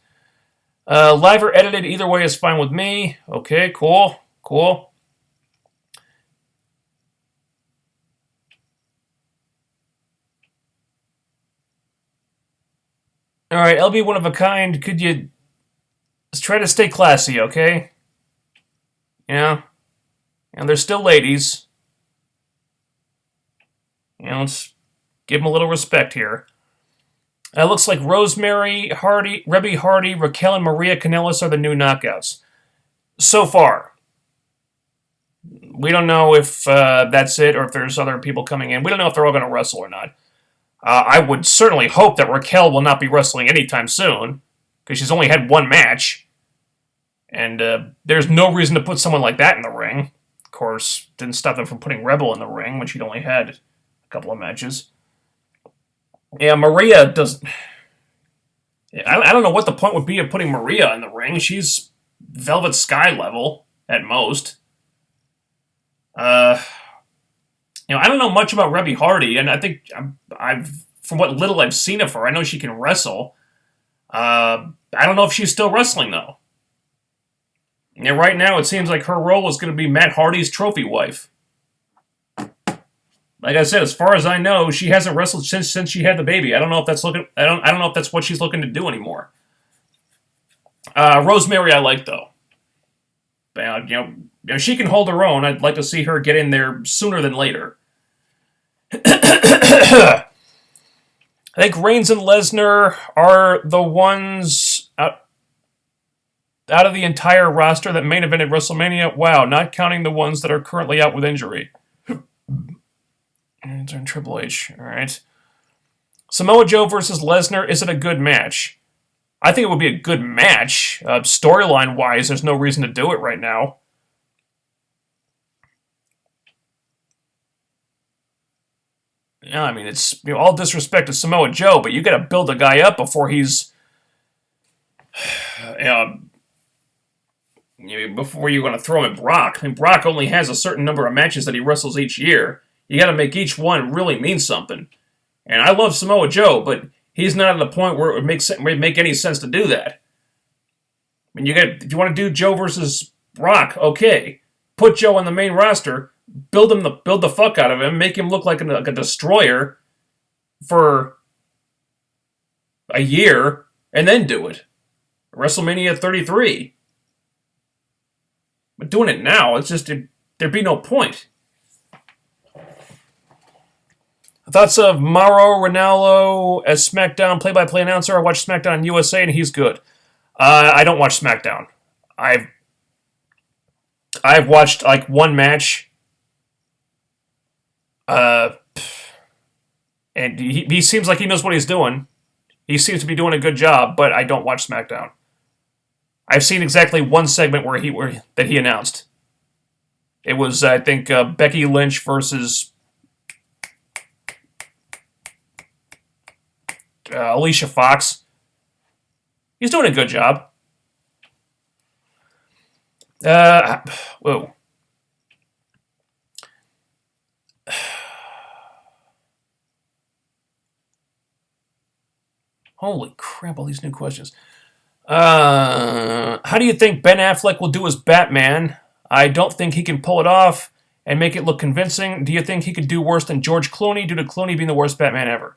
Live or edited, either way is fine with me. Okay, cool. Cool. All right, LB one of a kind. Could you let's try to stay classy, okay? Yeah. And they're still ladies. Let's give them a little respect here. It looks like Rosemary, Hardy, Rebby Hardy, Raquel, and Maria Kanellis are the new knockouts. So far. We don't know if that's it or if there's other people coming in. We don't know if they're all going to wrestle or not. I would certainly hope that Raquel will not be wrestling anytime soon, because she's only had one match. And there's no reason to put someone like that in the ring. Of course, didn't stop them from putting Rebel in the ring when she'd only had a couple of matches. Yeah, Maria doesn't... I don't know what the point would be of putting Maria in the ring. She's Velvet Sky level, at most. I don't know much about Rebby Hardy, and I think from what little I've seen of her, I know she can wrestle. I don't know if she's still wrestling, though. And right now, it seems like her role is going to be Matt Hardy's trophy wife. Like I said, as far as I know, she hasn't wrestled since she had the baby. I don't know if that's I don't know if that's what she's looking to do anymore. Rosemary, I like though. She can hold her own. I'd like to see her get in there sooner than later. I think Reigns and Lesnar are the ones out of the entire roster that main evented WrestleMania. Wow, not counting the ones that are currently out with injury. And turn Triple H. All right. Samoa Joe versus Lesnar. Is it a good match? I think it would be a good match. Storyline-wise, there's no reason to do it right now. Yeah, I mean, it's all disrespect to Samoa Joe, but you got to build a guy up before he's... before you're going to throw him at Brock. I mean, Brock only has a certain number of matches that he wrestles each year. You got to make each one really mean something. And I love Samoa Joe, but he's not at the point where it would make any sense to do that. I mean, if you want to do Joe versus Brock, okay. Put Joe on the main roster, build the fuck out of him, make him look like a destroyer for a year, and then do it. WrestleMania 33. But doing it now, it's just, there'd be no point. Thoughts of Mauro Ranallo as SmackDown play-by-play announcer? I watched SmackDown on USA, and he's good. I don't watch SmackDown. I've watched like one match, and he seems like he knows what he's doing. He seems to be doing a good job, but I don't watch SmackDown. I've seen exactly one segment that he announced. It was, I think, Becky Lynch versus Alicia Fox. He's doing a good job. Whoa. Holy crap, all these new questions. How do you think Ben Affleck will do as Batman? I don't think he can pull it off and make it look convincing. Do you think he could do worse than George Clooney due to Clooney being the worst Batman ever?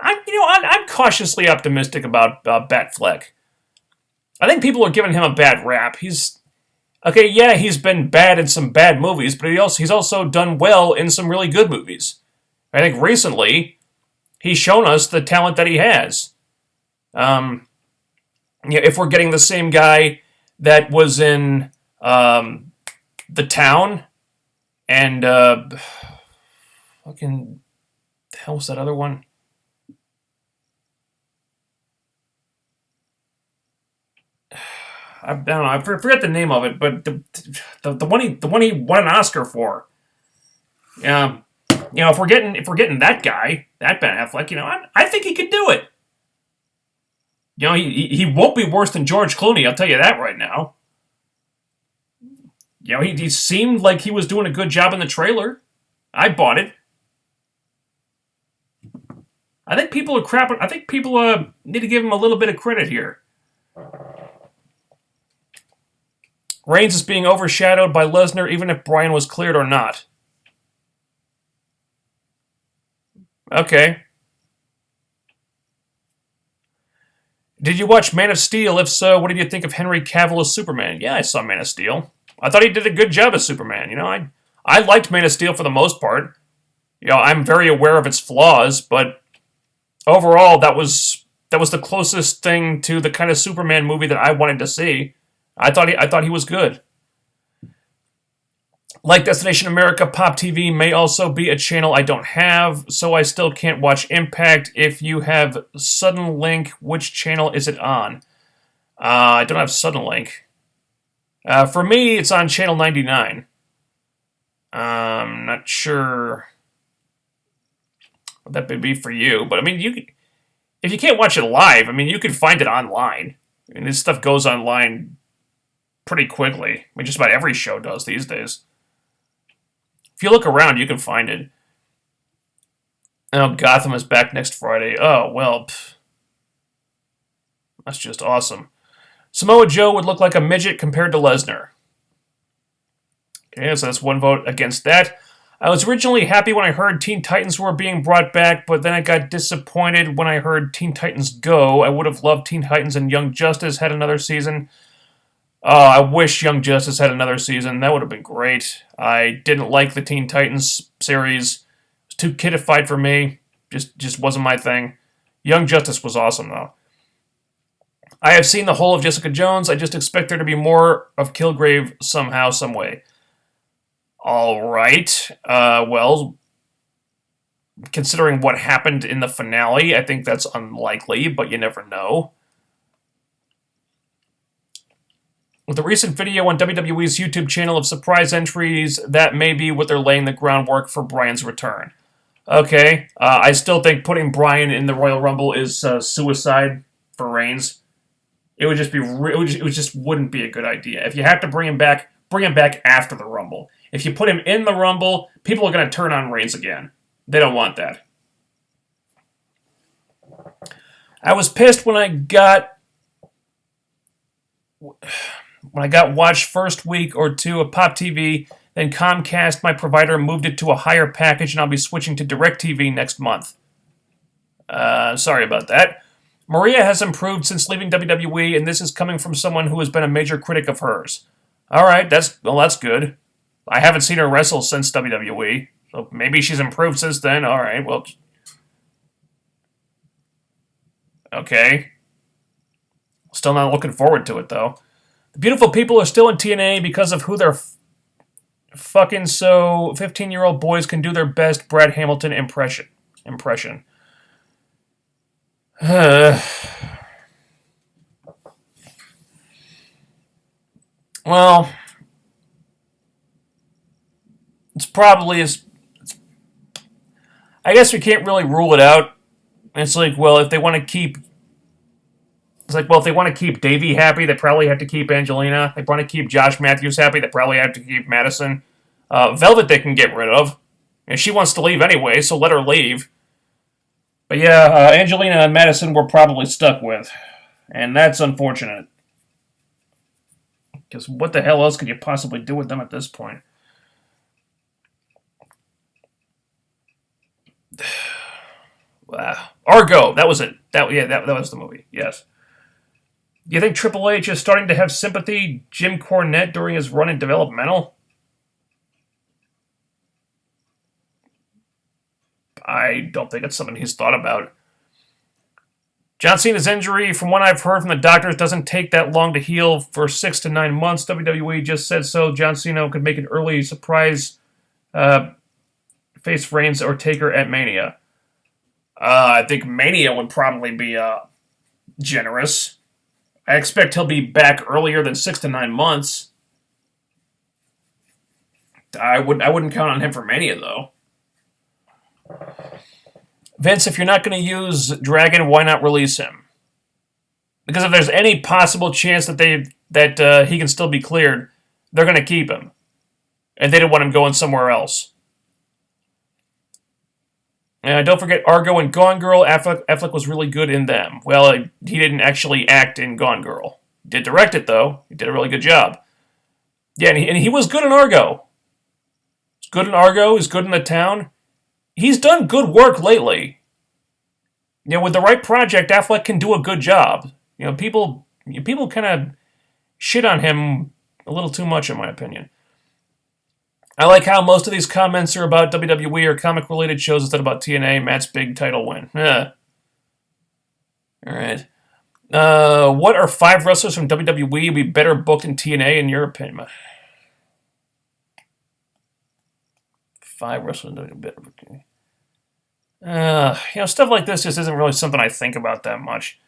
I'm cautiously optimistic about Batfleck. I think people are giving him a bad rap. He's been bad in some bad movies, but he's also done well in some really good movies. I think recently he's shown us the talent that he has. If we're getting the same guy that was in The Town and fucking the hell was that other one? I don't know. I forget the name of it, but the one he won an Oscar for. If we're getting that guy, that Ben Affleck, I think he could do it. He won't be worse than George Clooney. I'll tell you that right now. He seemed like he was doing a good job in the trailer. I bought it. I think people are crapping. I think people need to give him a little bit of credit here. Reigns is being overshadowed by Lesnar, even if Bryan was cleared or not. Okay. Did you watch Man of Steel? If so, what did you think of Henry Cavill as Superman? Yeah, I saw Man of Steel. I thought he did a good job as Superman. I liked Man of Steel for the most part. I'm very aware of its flaws, but overall, that was the closest thing to the kind of Superman movie that I wanted to see. I thought he was good. Like Destination America, Pop TV may also be a channel I don't have, so I still can't watch Impact. If you have Sudden Link, which channel is it on? I don't have Sudden Link. For me, it's on channel 99. I'm not sure what that would be for you, but I mean, if you can't watch it live, I mean, you can find it online. I mean, this stuff goes online pretty quickly. I mean, just about every show does these days. If you look around, you can find it. Oh, Gotham is back next Friday. Oh, well, that's just awesome. Samoa Joe would look like a midget compared to Lesnar. Okay, so that's one vote against that. I was originally happy when I heard Teen Titans were being brought back, but then I got disappointed when I heard Teen Titans go. I would have loved Teen Titans and Young Justice had another season. Oh, I wish Young Justice had another season. That would have been great. I didn't like the Teen Titans series. It was too kidified for me. Just wasn't my thing. Young Justice was awesome, though. I have seen the whole of Jessica Jones. I just expect there to be more of Kilgrave somehow, some way. All right. Well, considering what happened in the finale, I think that's unlikely, but you never know. With the recent video on WWE's YouTube channel of surprise entries, that may be what they're laying the groundwork for Bryan's return. Okay, I still think putting Bryan in the Royal Rumble is suicide for Reigns. It would just be it just wouldn't be a good idea. If you have to bring him back after the Rumble. If you put him in the Rumble, people are going to turn on Reigns again. They don't want that. I was pissed when I got watched first week or two of Pop TV, then Comcast, my provider, moved it to a higher package, and I'll be switching to DirecTV next month. Sorry about that. Maria has improved since leaving WWE, and this is coming from someone who has been a major critic of hers. All right, that's good. I haven't seen her wrestle since WWE, so maybe she's improved since then. All right, well, okay. Still not looking forward to it, though. The beautiful people are still in TNA because of who they're fucking, so 15-year-old boys can do their best Brad Hamilton impression. Well, it's probably I guess we can't really rule it out. It's like, well, if they want to keep Davey happy, they probably have to keep Angelina. They want to keep Josh Matthews happy, they probably have to keep Madison. Velvet they can get rid of. And she wants to leave anyway, so let her leave. But yeah, Angelina and Madison we're probably stuck with. And that's unfortunate. Because what the hell else could you possibly do with them at this point? Argo, that was it. That was the movie, yes. Do you think Triple H is starting to have sympathy Jim Cornette during his run in developmental? I don't think it's something he's thought about. John Cena's injury, from what I've heard from the doctors, doesn't take that long to heal for 6 to 9 months. WWE just said so. John Cena could make an early surprise face Reigns or Taker at Mania. I think Mania would probably be generous. I expect he'll be back earlier than 6 to 9 months. I wouldn't count on him for Mania, though. Vince, if you're not going to use Dragon, why not release him? Because if there's any possible chance that he can still be cleared, they're going to keep him. And they don't want him going somewhere else. Don't forget Argo and Gone Girl. Affleck was really good in them. Well, he didn't actually act in Gone Girl. He did direct it, though. He did a really good job. Yeah, and he was good in Argo. He's good in Argo. He's good in The Town. He's done good work lately. With the right project, Affleck can do a good job. People kind of shit on him a little too much, in my opinion. I like how most of these comments are about WWE or comic-related shows instead about TNA. Matt's big title win. All right. What are 5 wrestlers from WWE would be better booked in TNA in your opinion? 5 wrestlers in WWE. Stuff like this just isn't really something I think about that much.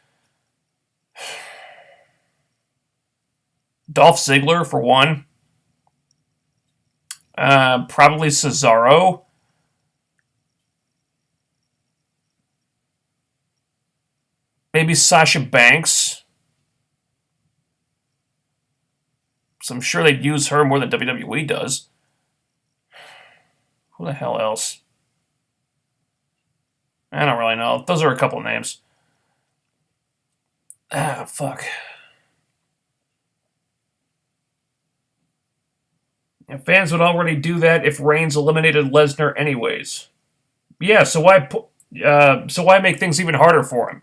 Dolph Ziggler, for one. Probably Cesaro. Maybe Sasha Banks. So I'm sure they'd use her more than WWE does. Who the hell else? I don't really know. Those are a couple names. Fuck. And fans would already do that if Reigns eliminated Lesnar anyways. Yeah, so why make things even harder for him?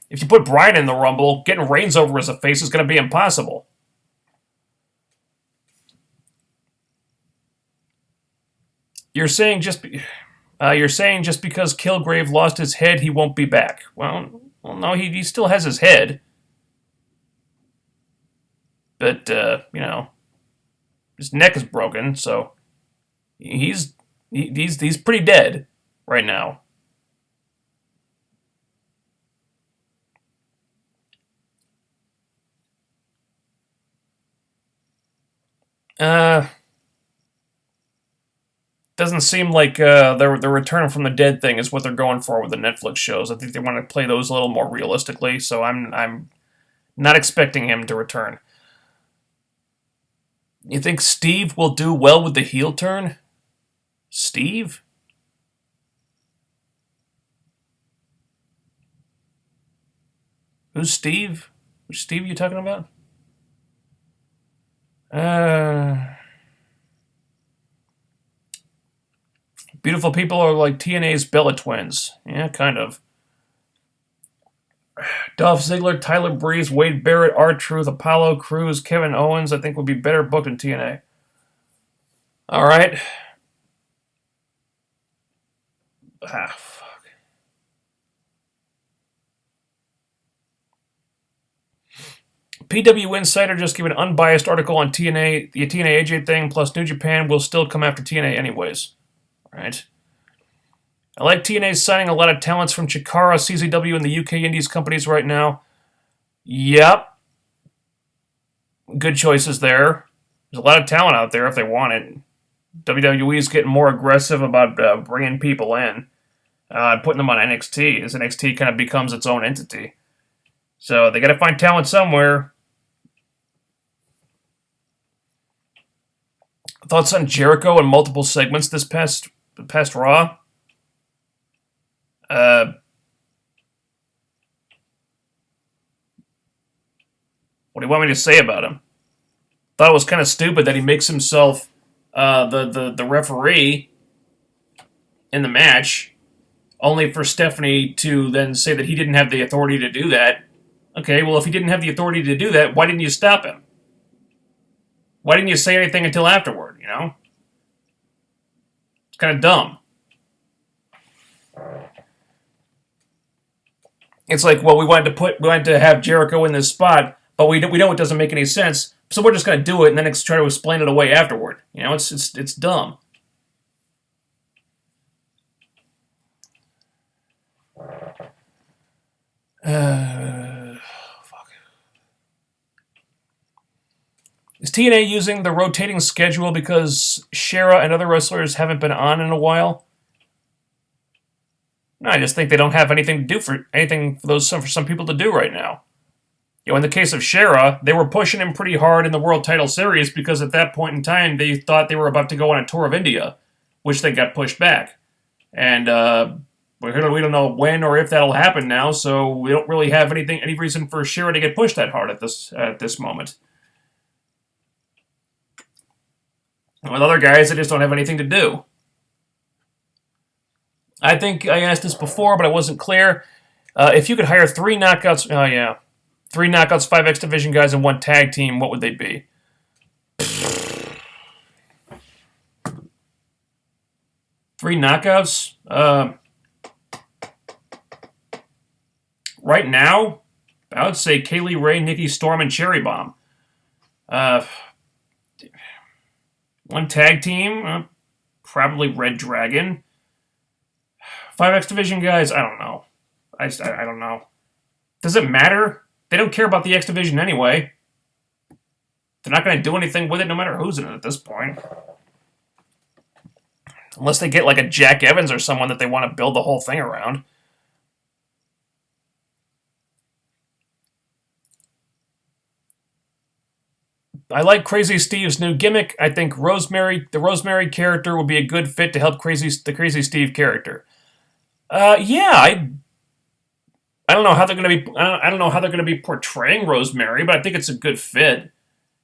If you put Bryan in the Rumble, getting Reigns over as a face is going to be impossible. You're saying just because Kilgrave lost his head, he won't be back. Well, no, he still has his head. But his neck is broken, so he's pretty dead right now. Doesn't seem like the return from the dead thing is what they're going for with the Netflix shows. I think they want to play those a little more realistically, so I'm not expecting him to return. You think Steve will do well with the heel turn? Steve? Who's Steve? Which Steve are you talking about? Beautiful people are like TNA's Bella Twins. Yeah, kind of. Dolph Ziggler, Tyler Breeze, Wade Barrett, R-Truth, Apollo Crews, Kevin Owens, I think would be better booked in TNA. All right. Fuck. PW Insider just gave an unbiased article on TNA, the TNA AJ thing, plus New Japan will still come after TNA anyways. All right. I like TNA signing a lot of talents from Chikara, CZW, and the UK Indies companies right now. Yep. Good choices there. There's a lot of talent out there if they want it. WWE is getting more aggressive about bringing people in, putting them on NXT, as NXT kind of becomes its own entity. So they got to find talent somewhere. Thoughts on Jericho in multiple segments this past Raw? What do you want me to say about him? Thought it was kind of stupid that he makes himself the referee in the match, only for Stephanie to then say that he didn't have the authority to do that. Okay, well, if he didn't have the authority to do that, why didn't you stop him? Why didn't you say anything until afterward, It's kind of dumb. It's like, well, we wanted to have Jericho in this spot, but we know it doesn't make any sense, so we're just going to do it and then try to explain it away afterward. It's dumb. Fuck. Is TNA using the rotating schedule because Shera and other wrestlers haven't been on in a while? No, I just think they don't have anything for some people to do right now. In the case of Shera, they were pushing him pretty hard in the World Title Series because at that point in time they thought they were about to go on a tour of India, which they got pushed back. And we don't know when or if that'll happen now, so we don't really have any reason for Shira to get pushed that hard at this moment. With other guys, they just don't have anything to do. I think I asked this before, but I wasn't clear. If you could hire 3 knockouts, 3 knockouts, 5X Division guys, and 1 tag team, what would they be? Three knockouts? Right now, I would say Kaylee Ray, Nikki Storm, and Cherry Bomb. 1 tag team? Probably Red Dragon. 5X Division guys? I don't know. I don't know. Does it matter? They don't care about the X Division anyway. They're not going to do anything with it no matter who's in it at this point. Unless they get like a Jack Evans or someone that they want to build the whole thing around. I like Crazy Steve's new gimmick. I think the Rosemary character would be a good fit to help the Crazy Steve character. Yeah, I don't know how they're going to be. I don't know how they're going to be portraying Rosemary, but I think it's a good fit.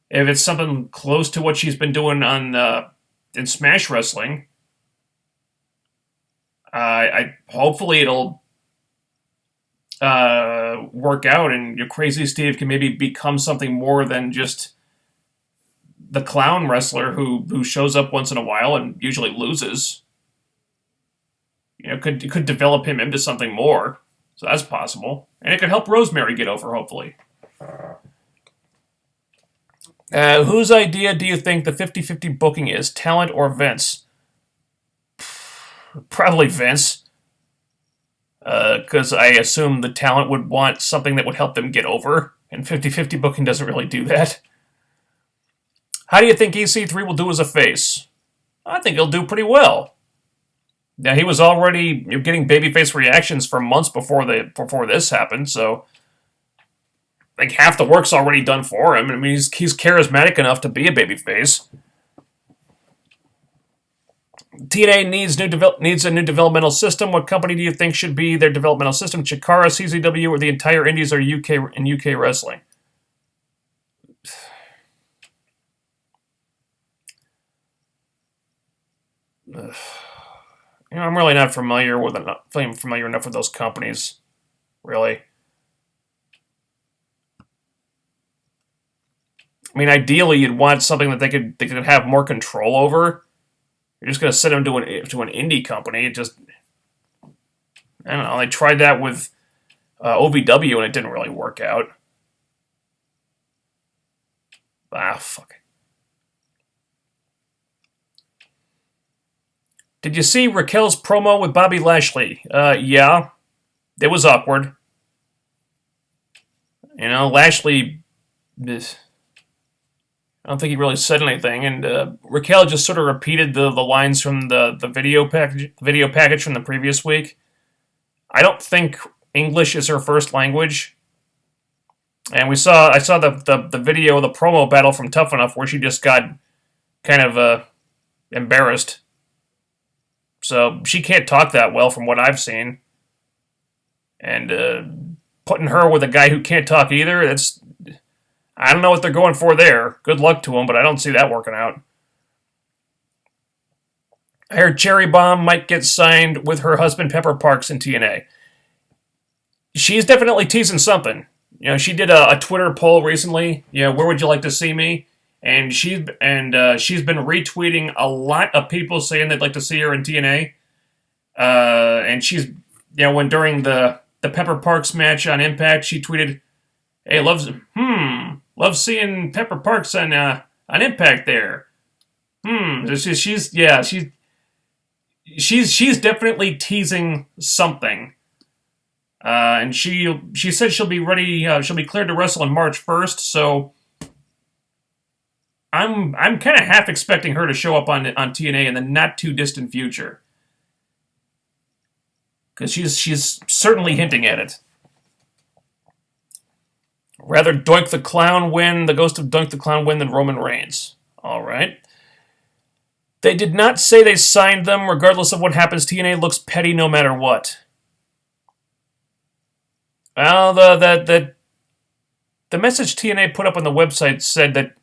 If it's something close to what she's been doing in Smash Wrestling, I hopefully it'll work out, and your Crazy Steve can maybe become something more than just the clown wrestler who shows up once in a while and usually loses. Could develop him into something more. So that's possible. And it could help Rosemary get over, hopefully. Whose idea do you think the 50-50 booking is? Talent or Vince? Probably Vince. Because I assume the talent would want something that would help them get over. And 50-50 booking doesn't really do that. How do you think EC3 will do as a face? I think he'll do pretty well. Now, he was already getting babyface reactions for months before this happened, so like half the work's already done for him. I mean, he's charismatic enough to be a babyface. TNA needs a new developmental system. What company do you think should be their developmental system? Chikara, CZW, or the entire Indies or UK wrestling? I'm really not familiar enough with those companies, really. I mean, ideally, you'd want something that they could have more control over. You're just going to send them to an indie company. It just, I don't know. They tried that with OVW and it didn't really work out. Fuck. Did you see Raquel's promo with Bobby Lashley? Yeah. It was awkward. Lashley, I don't think he really said anything, and Raquel just sort of repeated the lines from the video package from the previous week. I don't think English is her first language. And I saw the video of the promo battle from Tough Enough where she just got kind of embarrassed. So she can't talk that well from what I've seen. And putting her with a guy who can't talk either, I don't know what they're going for there. Good luck to them, but I don't see that working out. I heard Cherry Bomb might get signed with her husband Pepper Parks in TNA. She's definitely teasing something. She did a Twitter poll recently. Where would you like to see me? And she's been retweeting a lot of people saying they'd like to see her in TNA. And she's, when during the Pepper Parks match on Impact, she tweeted, "Hey, love seeing Pepper Parks on Impact there." She's definitely teasing something. And she said she'll be ready. She'll be cleared to wrestle on March 1st. So I'm kind of half expecting her to show up on TNA in the not too distant future, because she's certainly hinting at it. Rather Doink the Clown win, the ghost of Doink the Clown win than Roman Reigns. All right. They did not say they signed them. Regardless of what happens, TNA looks petty no matter what. Well, the message TNA put up on the website said that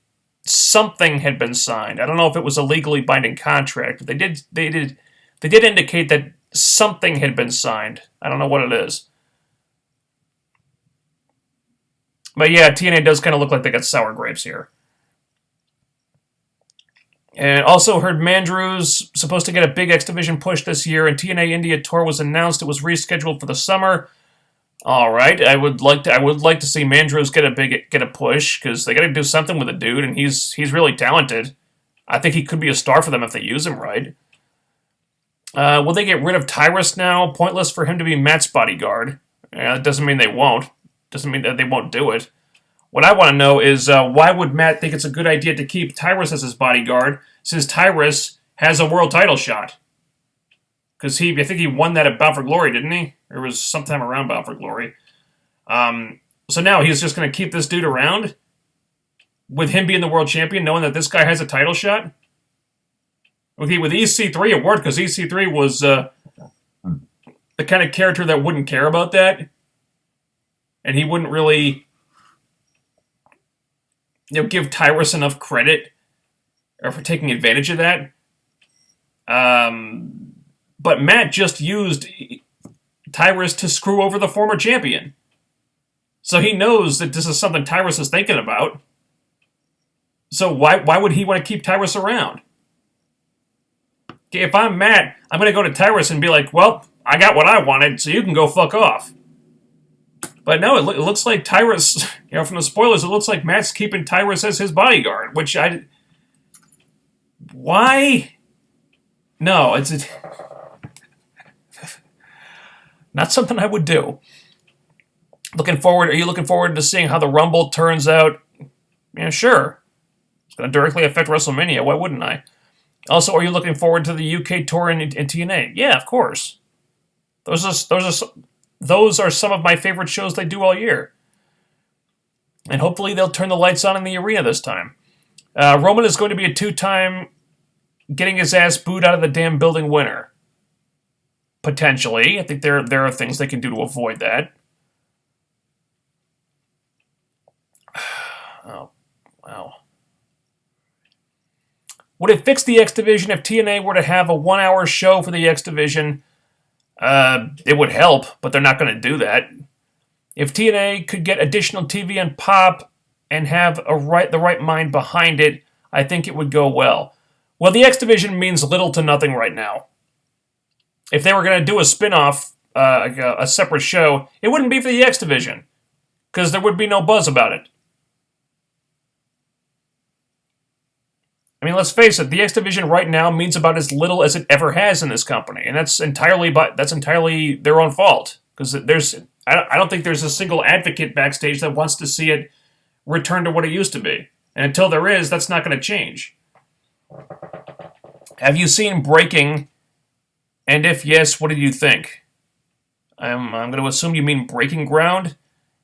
something had been signed. I don't know if it was a legally binding contract, but they did indicate that something had been signed. I don't know what it is. But yeah, TNA does kind of look like they got sour grapes here. And also heard Mandrew's supposed to get a big X Division push this year, and TNA India tour was announced. It was rescheduled for the summer. All right, I would like to see Mandrew's get a push, because they got to do something with the dude, and he's really talented. I think he could be a star for them if they use him right. Will they get rid of Tyrus now? Pointless for him to be Matt's bodyguard. That doesn't mean they won't. Doesn't mean that they won't do it. What I want to know is why would Matt think it's a good idea to keep Tyrus as his bodyguard, since Tyrus has a world title shot? Because I think he won that at Bound for Glory, didn't he? Or it was sometime around Bound for Glory. So now he's just going to keep this dude around? With him being the world champion, knowing that this guy has a title shot? Okay, with EC3 award, because EC3 was the kind of character that wouldn't care about that. And he wouldn't really give Tyrus enough credit or for taking advantage of that. But Matt just used Tyrus to screw over the former champion. So he knows that this is something Tyrus is thinking about. So why would he want to keep Tyrus around? Okay, if I'm Matt, I'm going to go to Tyrus and be like, well, I got what I wanted, so you can go fuck off. But no, it looks like Tyrus, from the spoilers, it looks like Matt's keeping Tyrus as his bodyguard, which why? No, it's not something I would do. Are you looking forward to seeing how the Rumble turns out? Yeah, sure. It's going to directly affect WrestleMania. Why wouldn't I? Also, are you looking forward to the UK tour in TNA? Yeah, of course. Those are some of my favorite shows they do all year. And hopefully they'll turn the lights on in the arena this time. Roman is going to be a 2-time getting his ass booed out of the damn building winner. Potentially. I think there are things they can do to avoid that. Oh, wow. Would it fix the X Division if TNA were to have a 1-hour show for the X Division? It would help, but they're not going to do that. If TNA could get additional TV and pop and have the right mind behind it, I think it would go well. Well, the X Division means little to nothing right now. If they were going to do a spin-off, a separate show, it wouldn't be for the X Division, because there would be no buzz about it. I mean, let's face it, the X Division right now means about as little as it ever has in this company, and that's entirely their own fault. Because I don't think there's a single advocate backstage that wants to see it return to what it used to be. And until there is, that's not going to change. Have you seen Breaking? And if yes, what did you think? I'm going to assume you mean Breaking Ground?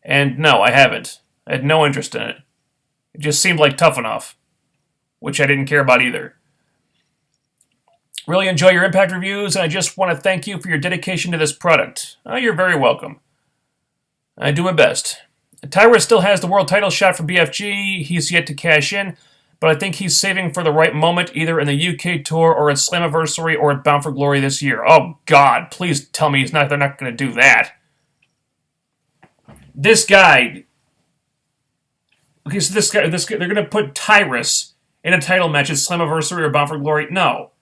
And no, I haven't. I had no interest in it. It just seemed like Tough Enough, which I didn't care about either. Really enjoy your Impact reviews, and I just want to thank you for your dedication to this product. You're very welcome. I do my best. Tyrus still has the world title shot for BFG. He's yet to cash in, but I think he's saving for the right moment, either in the UK tour or at Slammiversary or at Bound for Glory this year. Oh, God, please tell me they're not going to do that. This guy... Okay, so this guy, they're going to put Tyrus in a title match at Slammiversary or Bound for Glory? No.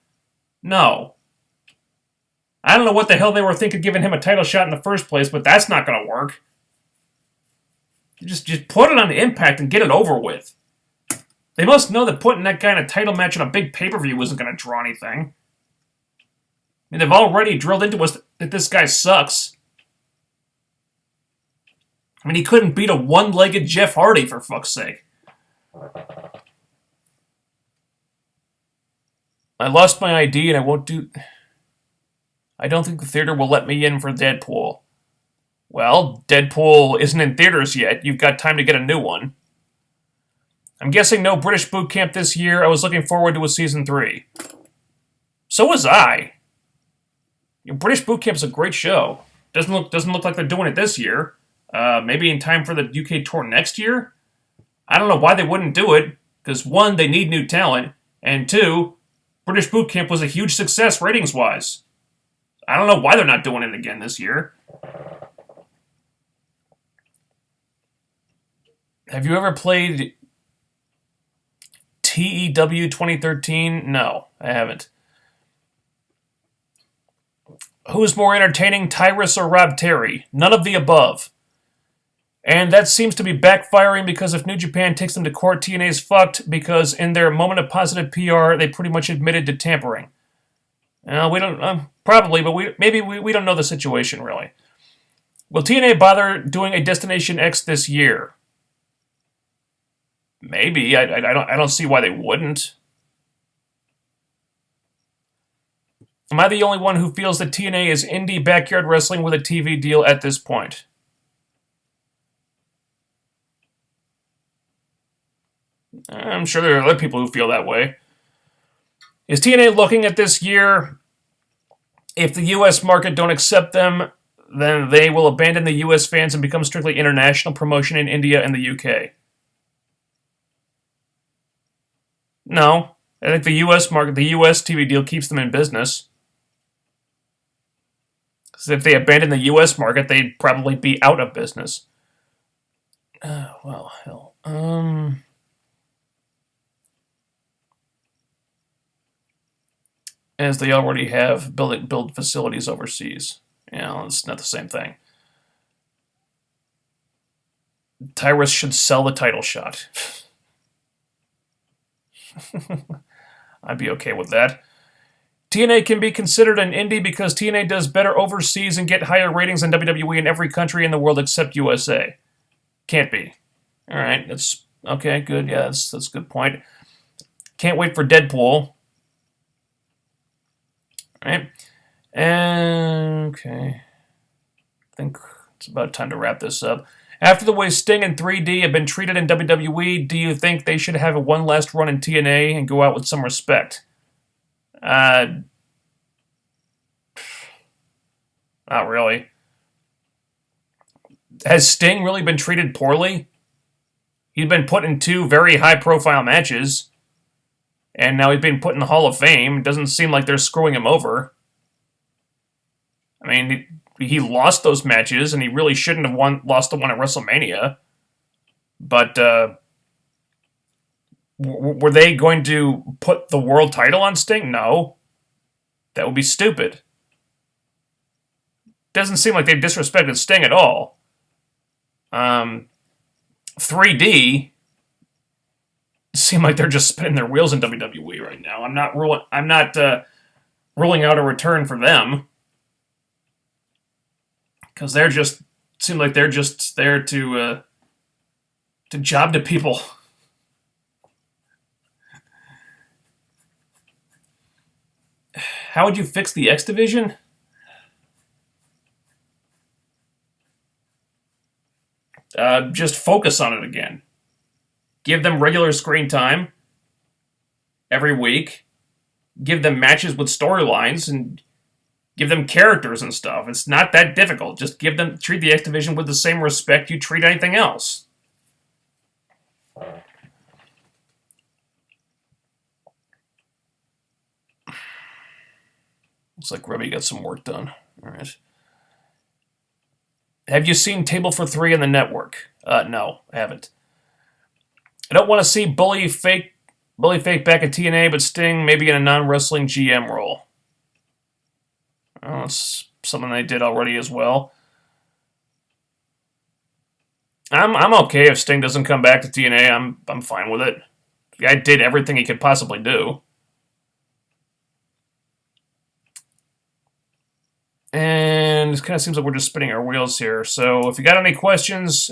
I don't know what the hell they were thinking giving him a title shot in the first place, but that's not going to work. Just put it on Impact and get it over with. They must know that putting that guy in a title match on a big pay-per-view isn't going to draw anything. I mean, they've already drilled into us that this guy sucks. I mean, he couldn't beat a one-legged Jeff Hardy, for fuck's sake. I lost my ID and I don't think the theater will let me in for Deadpool. Well, Deadpool isn't in theaters yet. You've got time to get a new one. I'm guessing no British boot camp this year. I was looking forward to a season 3. So was I. British Boot Camp's a great show. Doesn't look like they're doing it this year. Maybe in time for the UK tour next year. I don't know why they wouldn't do it. Because one, they need new talent, and two, British Boot Camp was a huge success ratings wise. I don't know why they're not doing it again this year. Have you ever played TEW 2013? No, I haven't. Who's more entertaining, Tyrus or Rob Terry? None of the above. And that seems to be backfiring because if New Japan takes them to court, TNA's fucked because in their moment of positive PR, they pretty much admitted to tampering. We don't probably, but we don't know the situation really. Will TNA bother doing a Destination X this year? Maybe. I don't see why they wouldn't. Am I the only one who feels that TNA is indie backyard wrestling with a TV deal at this point? I'm sure there are other people who feel that way. Is TNA looking at this year? If the U.S. market don't accept them, then they will abandon the U.S. fans and become strictly international promotion in India and the U.K. No. I think the U.S. market, the U.S. TV deal keeps them in business. Because if they abandon the U.S. market, they'd probably be out of business. Well, hell. As they already have build facilities overseas. It's not the same thing. Tyrus should sell the title shot. I'd be okay with that. TNA can be considered an indie because TNA does better overseas and get higher ratings than WWE in every country in the world except USA. Can't be. All right, that's okay. Good. Yeah, that's a good point. Can't wait for Deadpool. All right. Okay. I think it's about time to wrap this up. After the way Sting and 3D have been treated in WWE, do you think they should have one last run in TNA and go out with some respect? Not really. Has Sting really been treated poorly? He's been put in 2 very high-profile matches, and now he's been put in the Hall of Fame. It doesn't seem like they're screwing him over. I mean, he lost those matches, and he really shouldn't have lost the one at WrestleMania. But were they going to put the world title on Sting? No. That would be stupid. Doesn't seem like they've disrespected Sting at all. 3D seem like they're just spinning their wheels in WWE right now. I'm not ruling out a return for them. Because seem like they're just there to job to people. How would you fix the X Division? Just focus on it again. Give them regular screen time every week. Give them matches with storylines and give them characters and stuff. It's not that difficult. Just treat the X Division with the same respect you treat anything else. Looks like Rebby got some work done. All right. Have you seen Table for 3 on the network? No, I haven't. I don't want to see Bully Fake back at TNA, but Sting maybe in a non-wrestling GM role. That's something they did already as well. I'm okay if Sting doesn't come back to TNA. I'm fine with it. The guy did everything he could possibly do. And it kind of seems like we're just spinning our wheels here. So if you got any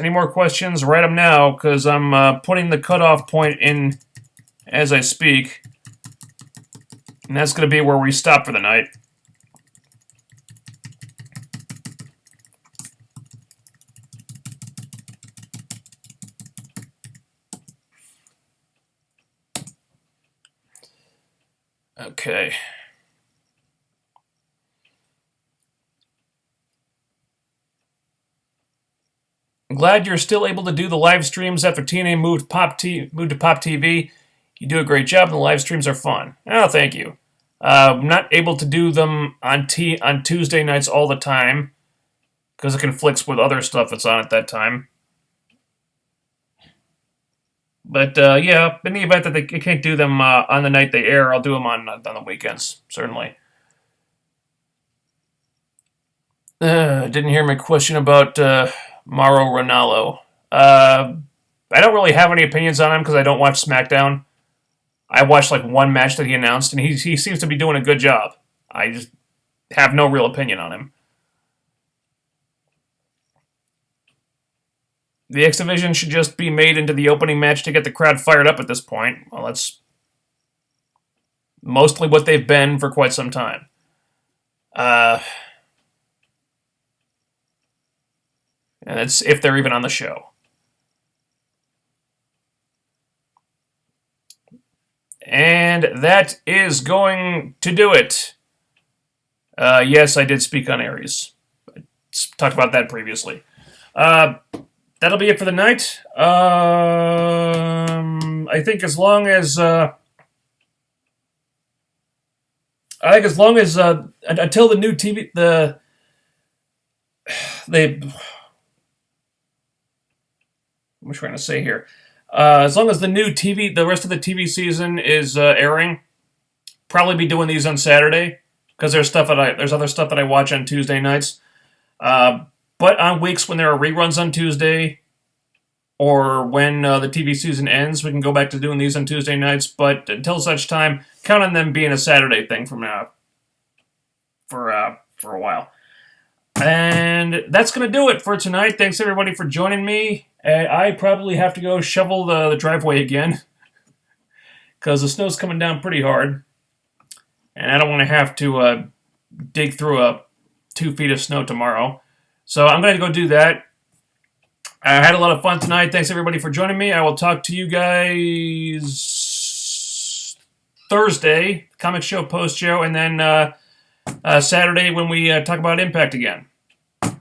more questions, write them now, because I'm putting the cutoff point in as I speak. And that's going to be where we stop for the night. Okay. I'm glad you're still able to do the live streams after TNA moved to Pop TV. You do a great job, and the live streams are fun. Oh, thank you. I'm not able to do them on Tuesday nights all the time because it conflicts with other stuff that's on at that time. But yeah, in the event that they can't do them on the night they air, I'll do them on the weekends, certainly. Didn't hear my question about Mauro Ranallo. I don't really have any opinions on him because I don't watch SmackDown. I watched like one match that he announced, and he seems to be doing a good job. I just have no real opinion on him. The X Division should just be made into the opening match to get the crowd fired up at this point. Well, that's mostly what they've been for quite some time. And it's if they're even on the show. And that is going to do it. Yes, I did speak on Aries. I talked about that previously. That'll be it for the night. I think as long as until the new TV what am I trying to say here? As long as the rest of the TV season is airing, probably be doing these on Saturday because there's other stuff that I watch on Tuesday nights. But on weeks when there are reruns on Tuesday, or when the TV season ends, we can go back to doing these on Tuesday nights. But until such time, count on them being a Saturday thing from now for a while. And that's going to do it for tonight. Thanks, everybody, for joining me. I probably have to go shovel the driveway again because the snow's coming down pretty hard. And I don't want to have to dig through 2 feet of snow tomorrow. So I'm going to go do that. I had a lot of fun tonight. Thanks, everybody, for joining me. I will talk to you guys Thursday, comic show, post show, and then Saturday when we talk about Impact again. All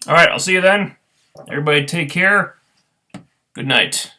right, I'll see you then. Everybody take care. Good night.